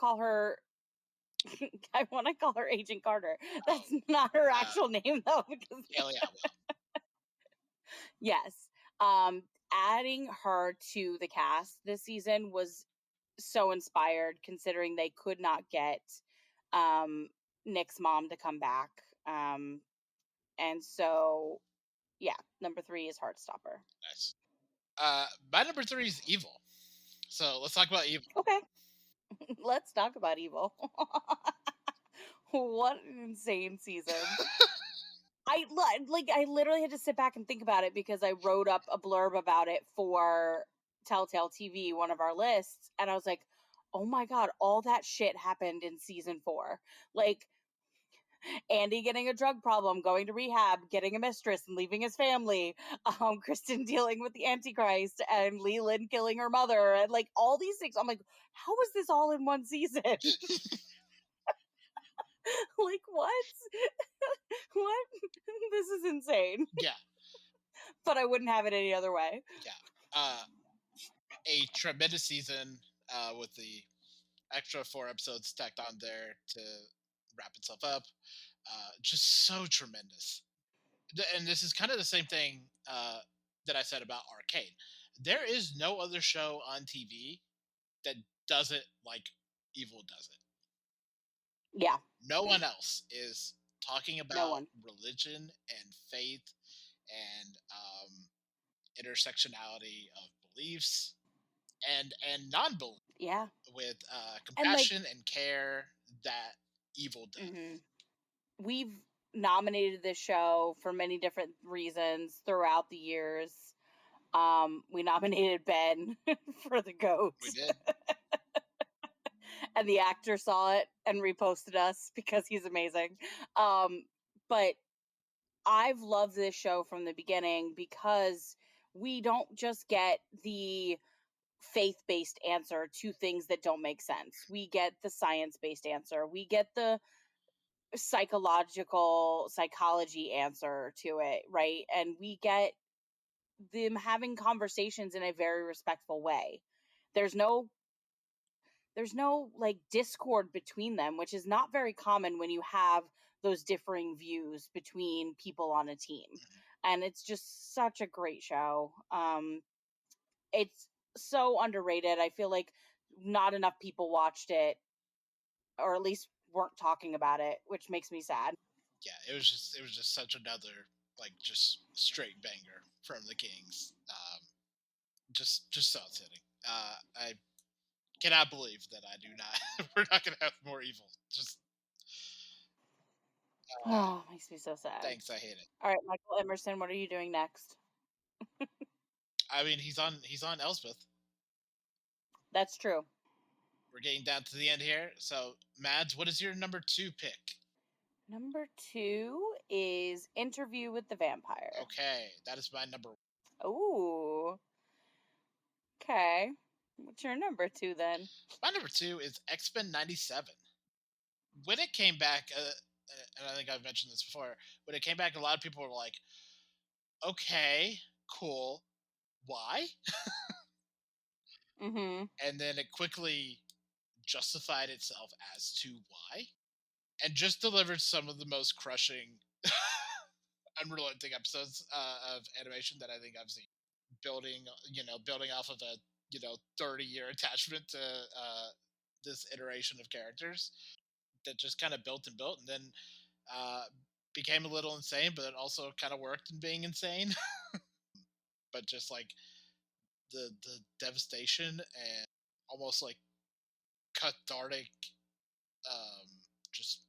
[SPEAKER 2] call her Agent Carter.
[SPEAKER 1] Oh,
[SPEAKER 2] That's not her
[SPEAKER 1] uh,
[SPEAKER 2] actual name though because
[SPEAKER 1] Haley Atwell.
[SPEAKER 2] yes. Um Adding her to the cast this season was so inspired considering they could not get um Nick's mom to come back. And so yeah, number 3 is Heartstopper.
[SPEAKER 1] Nice. My number three is Evil. So let's talk about Evil.
[SPEAKER 2] Okay. Let's talk about Evil. What an insane season. I literally had to sit back and think about it because I wrote up a blurb about it for Telltale TV, one of our lists, and I was like, "Oh my god, all that shit happened in season 4." Like Andy getting a drug problem, going to rehab, getting a mistress and leaving his family, Kristen dealing with the Antichrist and Leland killing her mother and like all these things. I'm like, "How was this all in one season?" Like what? What? This is insane.
[SPEAKER 1] Yeah,
[SPEAKER 2] But I wouldn't have it any other way.
[SPEAKER 1] yeah. Uh, a tremendous season with the extra 4 episodes stacked on there to wrap itself up. Just so tremendous. And this is kind of the same thing that I said about Arcane. there is no other show on TV that does it like Evil does it.
[SPEAKER 2] Yeah,
[SPEAKER 1] No one else is talking
[SPEAKER 2] no
[SPEAKER 1] about
[SPEAKER 2] one.
[SPEAKER 1] religion and faith and intersectionality of beliefs and non-belief
[SPEAKER 2] Yeah.
[SPEAKER 1] with
[SPEAKER 2] And like,
[SPEAKER 1] compassion and care that Evil does.
[SPEAKER 2] mhm. We've nominated this show for many different reasons throughout the years. We nominated Ben for the goat,
[SPEAKER 1] We did.
[SPEAKER 2] and the actor saw it and reposted us because he's amazing. But I've loved this show from the beginning because we don't just get the faith based answer to things that don't make sense. We get the science based answer. We get the psychology answer to it, right? And we get them having conversations in a very respectful way. There's no like discord between them, which is not very common when you have those differing views between people on a team. And it's just such a great show. It's so underrated. I feel like not enough people watched it, or at least weren't talking about it, which makes me sad.
[SPEAKER 1] Yeah, it was just such another like just straight banger from the Kings. Just so outstanding. I cannot believe that I do not. We're not gonna have more Evil. Just
[SPEAKER 2] Oh, makes me so sad.
[SPEAKER 1] thanks. I hate it.
[SPEAKER 2] All right, Michael Emerson, what are you doing next?
[SPEAKER 1] I mean, he's on Elspeth.
[SPEAKER 2] That's true.
[SPEAKER 1] We're getting down to the end here. So, Mads, what is your number 2 pick?
[SPEAKER 2] Number 2 is Interview with the Vampire.
[SPEAKER 1] Okay, that is my number.
[SPEAKER 2] Ooh, okay. What's your number 2 then?
[SPEAKER 1] My number 2 is X-Men '97. When it came back, and I think I've mentioned this before, when it came back, a lot of people were like, "Okay, cool, why?"
[SPEAKER 2] Mm-hmm.
[SPEAKER 1] And then it quickly justified itself as to why, and just delivered some of the most crushing, unrelenting episodes of animation that I think I've seen. Building off of a 30-year attachment to this iteration of characters that just kind of built and built, and then uh, became a little insane, but it also kind of worked in being insane. But just like the devastation and almost like cathartic, um, just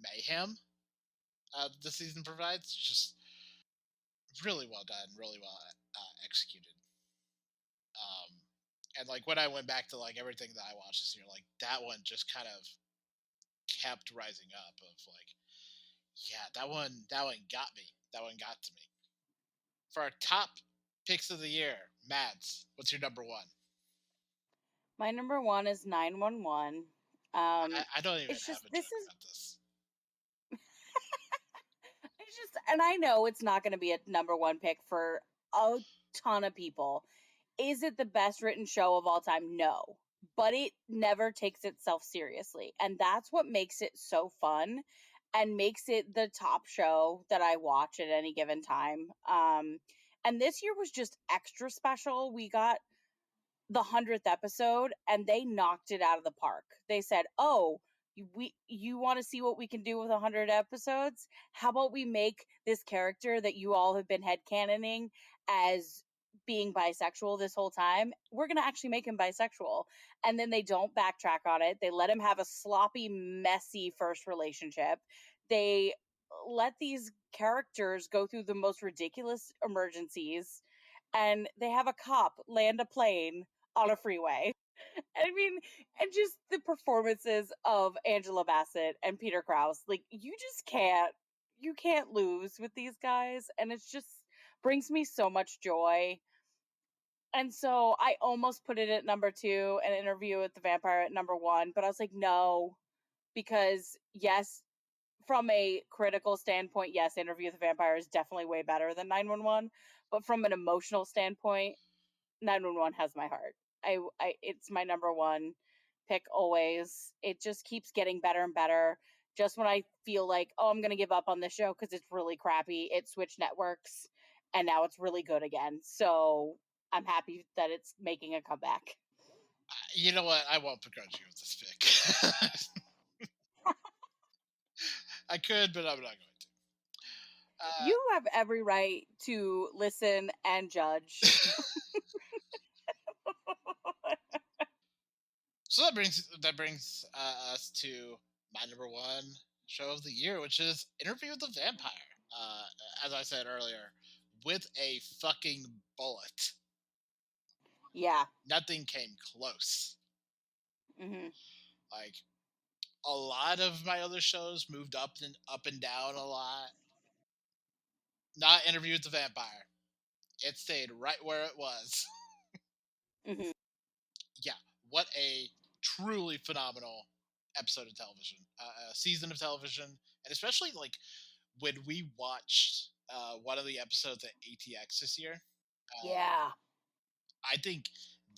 [SPEAKER 1] mayhem the season provides, just really well done, really well executed. Um, and like when I went back to like everything that I watched this year, like that one just kind of kept rising up. Of like, yeah, that one got me. That one got to me. For our top picks of the year, Mads, what's your number one?
[SPEAKER 2] My number 1 is 911.
[SPEAKER 1] I don't even
[SPEAKER 2] It's
[SPEAKER 1] have
[SPEAKER 2] just
[SPEAKER 1] a
[SPEAKER 2] this
[SPEAKER 1] joke
[SPEAKER 2] is
[SPEAKER 1] about this.
[SPEAKER 2] it's just, and I know it's not going to be a number 1 pick for a ton of people. Is it the best written show of all time? No. But it never takes itself seriously. And that's what makes it so fun and makes it the top show that I watch at any given time. And this year was just extra special. We got the 100th episode and they knocked it out of the park. They said, "Oh, you want to see what we can do with 100 episodes? How about we make this character that you all have been headcanoning as being bisexual this whole time? We're going to actually make him bisexual." And then they don't backtrack on it. They let him have a sloppy, messy first relationship. They let these characters go through the most ridiculous emergencies, and they have a cop land a plane on a freeway. I mean, and just the performances of Angela Bassett and Peter Krause, like you can't lose with these guys, and it's just brings me so much joy. And so I almost put it at number 2 and Interview with the Vampire at number 1, but I was like, no, because yes, from a critical standpoint, yes, Interview with the Vampire is definitely way better than 911, but from an emotional standpoint, 911 has my heart. It's my number 1 pick always. It just keeps getting better and better. Just when I feel like, oh, I'm gonna give up on this show because it's really crappy, it switched networks and now it's really good again. So I'm happy that it's making a comeback.
[SPEAKER 1] You know what? I won't begrudge you with this pick. I could, but I'm not going to.
[SPEAKER 2] You have every right to listen and judge.
[SPEAKER 1] So that brings us to my number one show of the year, which is Interview with the Vampire. Uh, as I said earlier, with a fucking bullet.
[SPEAKER 2] Yeah.
[SPEAKER 1] Nothing came close.
[SPEAKER 2] Hmm.
[SPEAKER 1] Like a lot of my other shows moved up and down a lot. Not Interview with the Vampire. It stayed right where it was.
[SPEAKER 2] Hmm.
[SPEAKER 1] Yeah, what a truly phenomenal episode of television, season of television, and especially like when we watched one of the episodes at ATX this year.
[SPEAKER 2] Yeah.
[SPEAKER 1] I think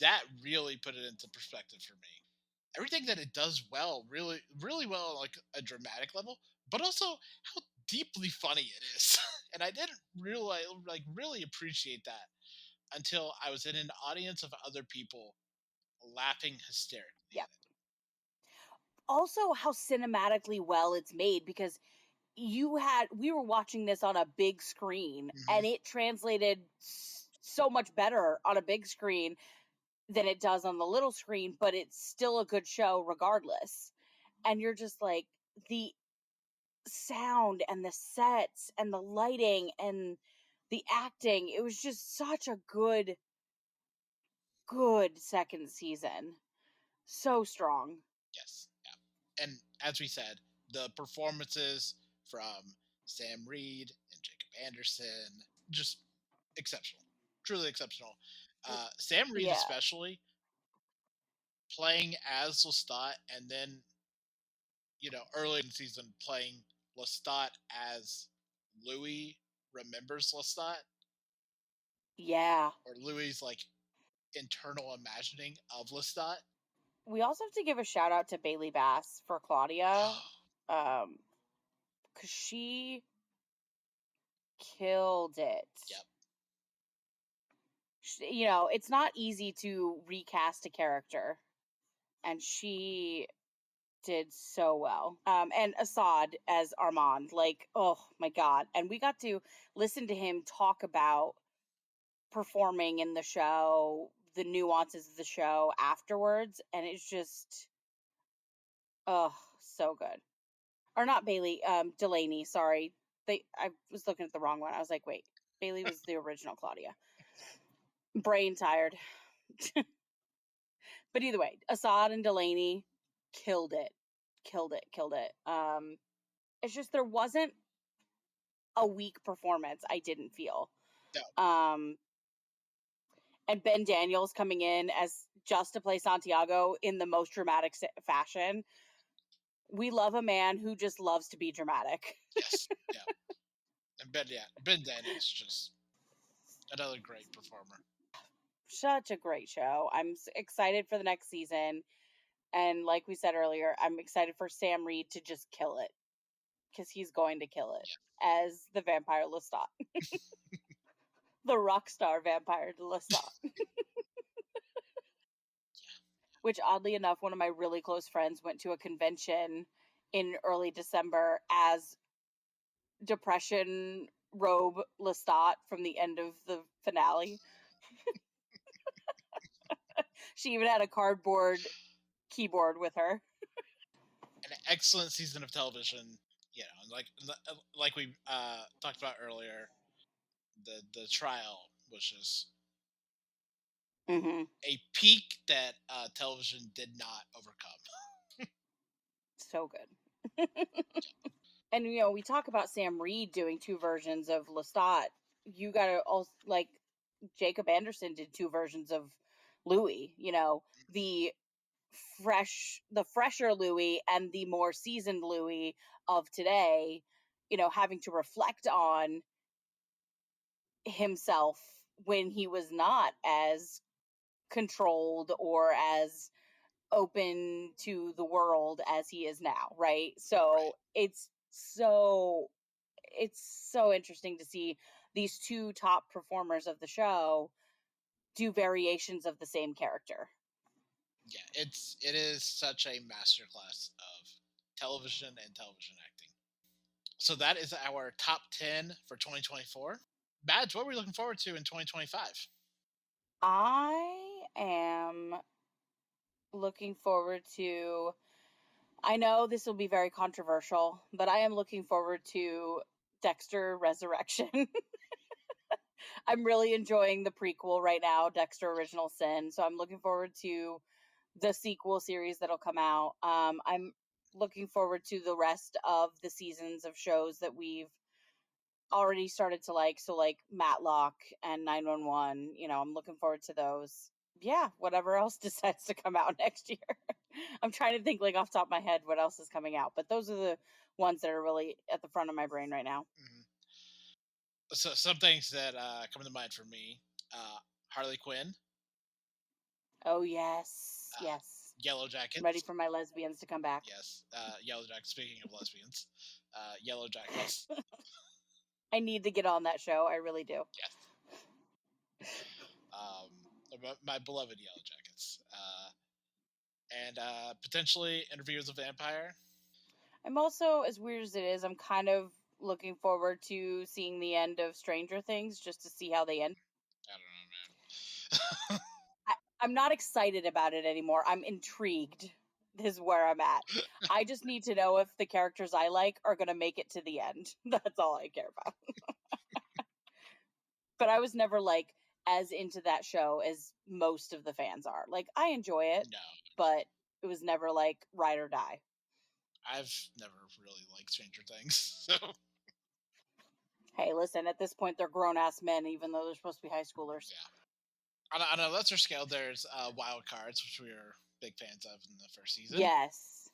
[SPEAKER 1] that really put it into perspective for me. Everything that it does well, really, really well, on like a dramatic level, but also how deeply funny it is. And I didn't realize, like, really appreciate that until I was in an audience of other people laughing hysterically
[SPEAKER 2] Yeah.
[SPEAKER 1] at it.
[SPEAKER 2] Also, how cinematically well it's made, because we were watching this on a big screen
[SPEAKER 1] Hmm.
[SPEAKER 2] and it translated so much better on a big screen than it does on the little screen, but it's still a good show regardless. And you're just like, the sound and the sets and the lighting and the acting, it was just such a good second season. So strong.
[SPEAKER 1] Yes, yeah. And as we said, the performances from Sam Reed and Jacob Anderson, just exceptional, truly exceptional. Sam Reed,
[SPEAKER 2] Yeah.
[SPEAKER 1] especially playing as Lestat, and then early in the season playing Lestat as Louis remembers Lestat,
[SPEAKER 2] Yeah.
[SPEAKER 1] or Louis's like internal imagining of Lestat.
[SPEAKER 2] We also have to give a shout out to Bailey Bass for Claudia. Um, cause she killed it.
[SPEAKER 1] Yep.
[SPEAKER 2] It's not easy to recast a character, and she did so well. And Assad as Armand, like, oh my god! And we got to listen to him talk about performing in the show, the nuances of the show afterwards, and it's just, oh, so good. Or not Bailey, Delaney. Sorry, I was looking at the wrong one. I was like, wait, Bailey was the original Claudia. Brain tired. But either way, Assad and Delaney killed it, killed it. It's just there wasn't a weak performance I didn't feel.
[SPEAKER 1] No.
[SPEAKER 2] Um, and Ben Daniels coming in as just to play Santiago in the most dramatic fashion. We love a man who just loves to be dramatic.
[SPEAKER 1] Yes. Yeah. And Ben Daniels just another great performer.
[SPEAKER 2] Such a great show. I'm excited for the next season. And like we said earlier, I'm excited for Sam Reed to just kill it, because he's going to kill it as the vampire Lestat. The rock star vampire Lestat. Which, oddly enough, one of my really close friends went to a convention in early December as Depression Robe Lestat from the end of the finale. She even had a cardboard keyboard with her.
[SPEAKER 1] An excellent season of television. Like we talked about earlier, the trial was just
[SPEAKER 2] Mm-hmm.
[SPEAKER 1] a peak that television did not overcome.
[SPEAKER 2] So good. And we talk about Sam Reed doing two versions of Lestat. You gotta also, like, Jacob Anderson did two versions of Louis. The fresher Louis and the more seasoned Louis of today. Having to reflect on himself when he was not as controlled or as open to the world as he is now, right? So
[SPEAKER 1] Right.
[SPEAKER 2] it's so interesting to see these two top performers of the show do variations of the same character.
[SPEAKER 1] Yeah, it is such a masterclass of television and television acting. So that is our top 10 for 2024. Mads, what are we looking forward to in 2025?
[SPEAKER 2] I am looking forward to, I know this will be very controversial, but I am looking forward to Dexter Resurrection. I'm really enjoying the prequel right now, Dexter Original Sin. So I'm looking forward to the sequel series that'll come out. I'm looking forward to the rest of the seasons of shows that we've already started to like. So like Matlock and 911. I'm looking forward to those. Yeah, whatever else decides to come out next year. I'm trying to think like off the top of my head what else is coming out, but those are the ones that are really at the front of my brain right now.
[SPEAKER 1] Mm-hmm. So some things that come to mind for me: Harley Quinn,
[SPEAKER 2] Oh yes,
[SPEAKER 1] uh,
[SPEAKER 2] yes.
[SPEAKER 1] Yellow
[SPEAKER 2] I'm ready
[SPEAKER 1] Jackets.
[SPEAKER 2] for my lesbians to come back.
[SPEAKER 1] Yes, Yellow Jackets. Speaking of lesbians, Yellow Jackets.
[SPEAKER 2] I need to get on that show. I really do.
[SPEAKER 1] Yes. My beloved Yellow Jackets, and potentially Interview with a Vampire.
[SPEAKER 2] I'm also, as weird as it is, I'm kind of looking forward to seeing the end of Stranger Things just to see how they end.
[SPEAKER 1] I don't know, man.
[SPEAKER 2] I'm not excited about it anymore. I'm intrigued, is where I'm at. I just need to know if the characters I like are going to make it to the end. That's all I care about. But I was never like as into that show as most of the fans are. Like, I enjoy it,
[SPEAKER 1] No,
[SPEAKER 2] but it was never like ride or die.
[SPEAKER 1] I've never really liked Stranger Things. So
[SPEAKER 2] Hey, listen, at this point, they're grown ass men, even though they're supposed to be high schoolers.
[SPEAKER 1] yeah. On a lesser scale, there's Wild Cards, which we were big fans of in the first season.
[SPEAKER 2] Yes.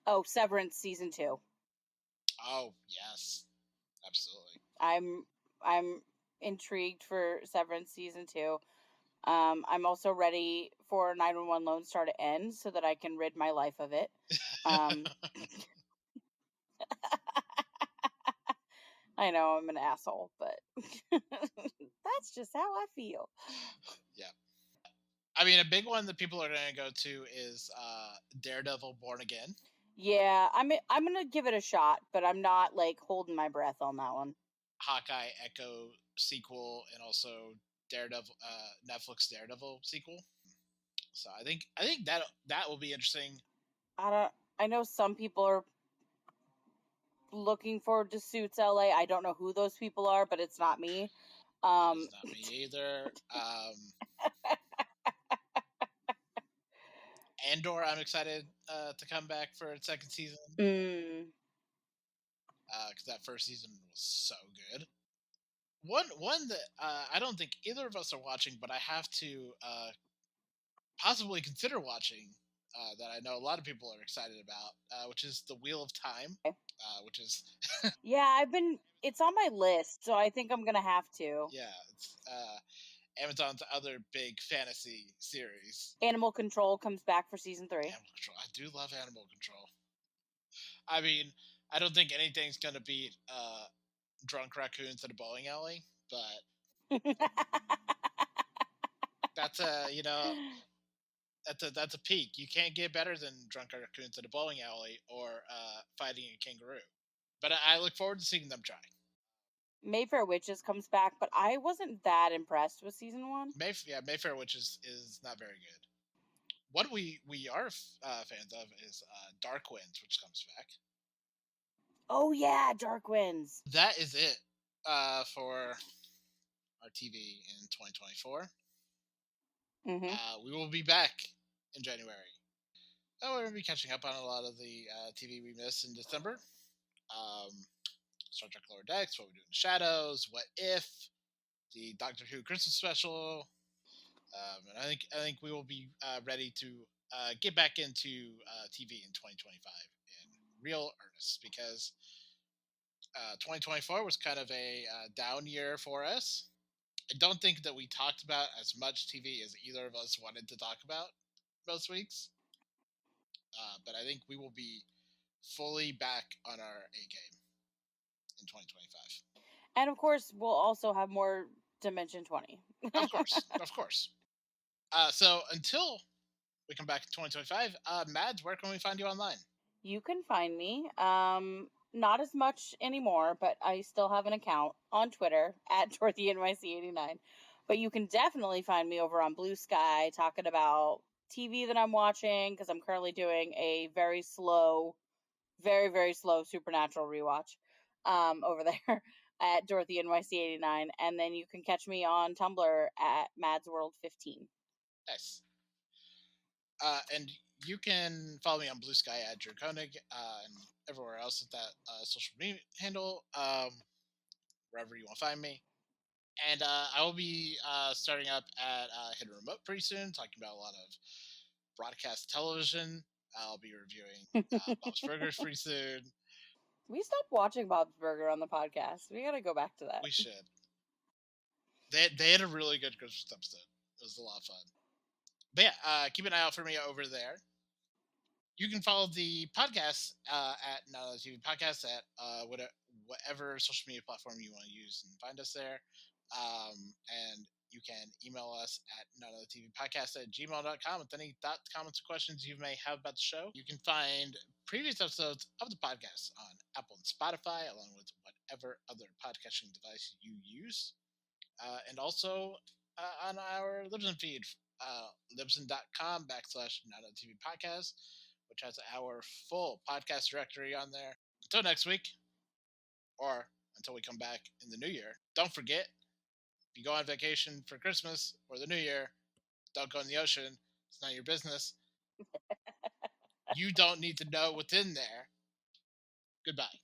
[SPEAKER 2] Oh, Severance season 2.
[SPEAKER 1] Oh yes, absolutely.
[SPEAKER 2] I'm intrigued for Severance season 2. I'm also ready for 911 Lone Star to end so that I can rid my life of it. I know I'm an asshole, but that's just how I feel.
[SPEAKER 1] Yeah. I mean, a big one that people are going to go to is Daredevil Born Again.
[SPEAKER 2] Yeah, I'm gonna give it a shot, but I'm not like holding my breath on that one.
[SPEAKER 1] Hawkeye Echo sequel, and also Daredevil, Netflix Daredevil sequel. So I think that will be interesting.
[SPEAKER 2] I know some people are looking forward to Suits LA. I don't know who those people are, but it's not me.
[SPEAKER 1] It is not me either. Andor, I'm excited to come back for its second season because that first season was so good. One that I don't think either of us are watching, but I have to possibly consider watching. That I know a lot of people are excited about, which is the Wheel of Time, which is
[SPEAKER 2] Yeah, it's on my list, so I think I'm gonna have to.
[SPEAKER 1] yeah, it's Amazon's other big fantasy series.
[SPEAKER 2] Animal Control comes back for season 3.
[SPEAKER 1] Animal Control. I do love Animal Control. I mean, I don't think anything's gonna beat drunk raccoons at a bowling alley, but that's a that's a peak. You can't get better than drunk raccoons at a bowling alley or fighting a kangaroo. But I look forward to seeing them try.
[SPEAKER 2] Mayfair Witches comes back, but I wasn't that impressed with season 1.
[SPEAKER 1] Mayfair, which is not very good. What we are fans of is Dark Winds, which comes back.
[SPEAKER 2] Oh yeah, Dark Winds.
[SPEAKER 1] That is it for our TV in 2024. We will be back in January. We're going to be catching up on a lot of the TV we missed in December. Star Trek Lower Decks, What We Do in the Shadows, What If, the Doctor Who Christmas special. And I think we will be ready to get back into TV in 2025 in real earnest, because 2024 was kind of a down year for us. I don't think that we talked about as much TV as either of us wanted to talk about most weeks. But I think we will be fully back on our A game in 2025.
[SPEAKER 2] And of course, we'll also have more Dimension 20.
[SPEAKER 1] Of course, of course. So until we come back in 2025, Mads, where can we find you online?
[SPEAKER 2] You can find me, not as much anymore, but I still have an account on Twitter at DorothyNYC89. But you can definitely find me over on Blue Sky talking about TV that I'm watching because I'm currently doing a very slow, very, very slow Supernatural rewatch over there at DorothyNYC89. And then you can catch me on Tumblr at MadsWorld15.
[SPEAKER 1] Nice. And you can follow me on Blue Sky at Drew Koenig, and everywhere else at that social media handle, wherever you want to find me. And I will be starting up at Hidden Remote pretty soon, talking about a lot of broadcast television. I'll be reviewing Bob's Burgers pretty soon.
[SPEAKER 2] We stopped watching Bob's Burger on the podcast. We got to go back to that.
[SPEAKER 1] We should. They had a really good Christmas episode. It was a lot of fun. But yeah, keep an eye out for me over there. You can follow the podcast at Not Another TV Podcast at whatever social media platform you want to use and find us there. And you can email us at notanothertvpodcast@gmail.com with any thoughts, comments, or questions you may have about the show. You can find previous episodes of the podcast on Apple and Spotify, along with whatever other podcasting device you use. And also on our Libsyn feed, libsyn.com/notanothertvpodcast, which has our full podcast directory on there. Until next week, or until we come back in the new year, don't forget, if you go on vacation for Christmas or the new year, don't go in the ocean. It's not your business. You don't need to know what's in there. Goodbye.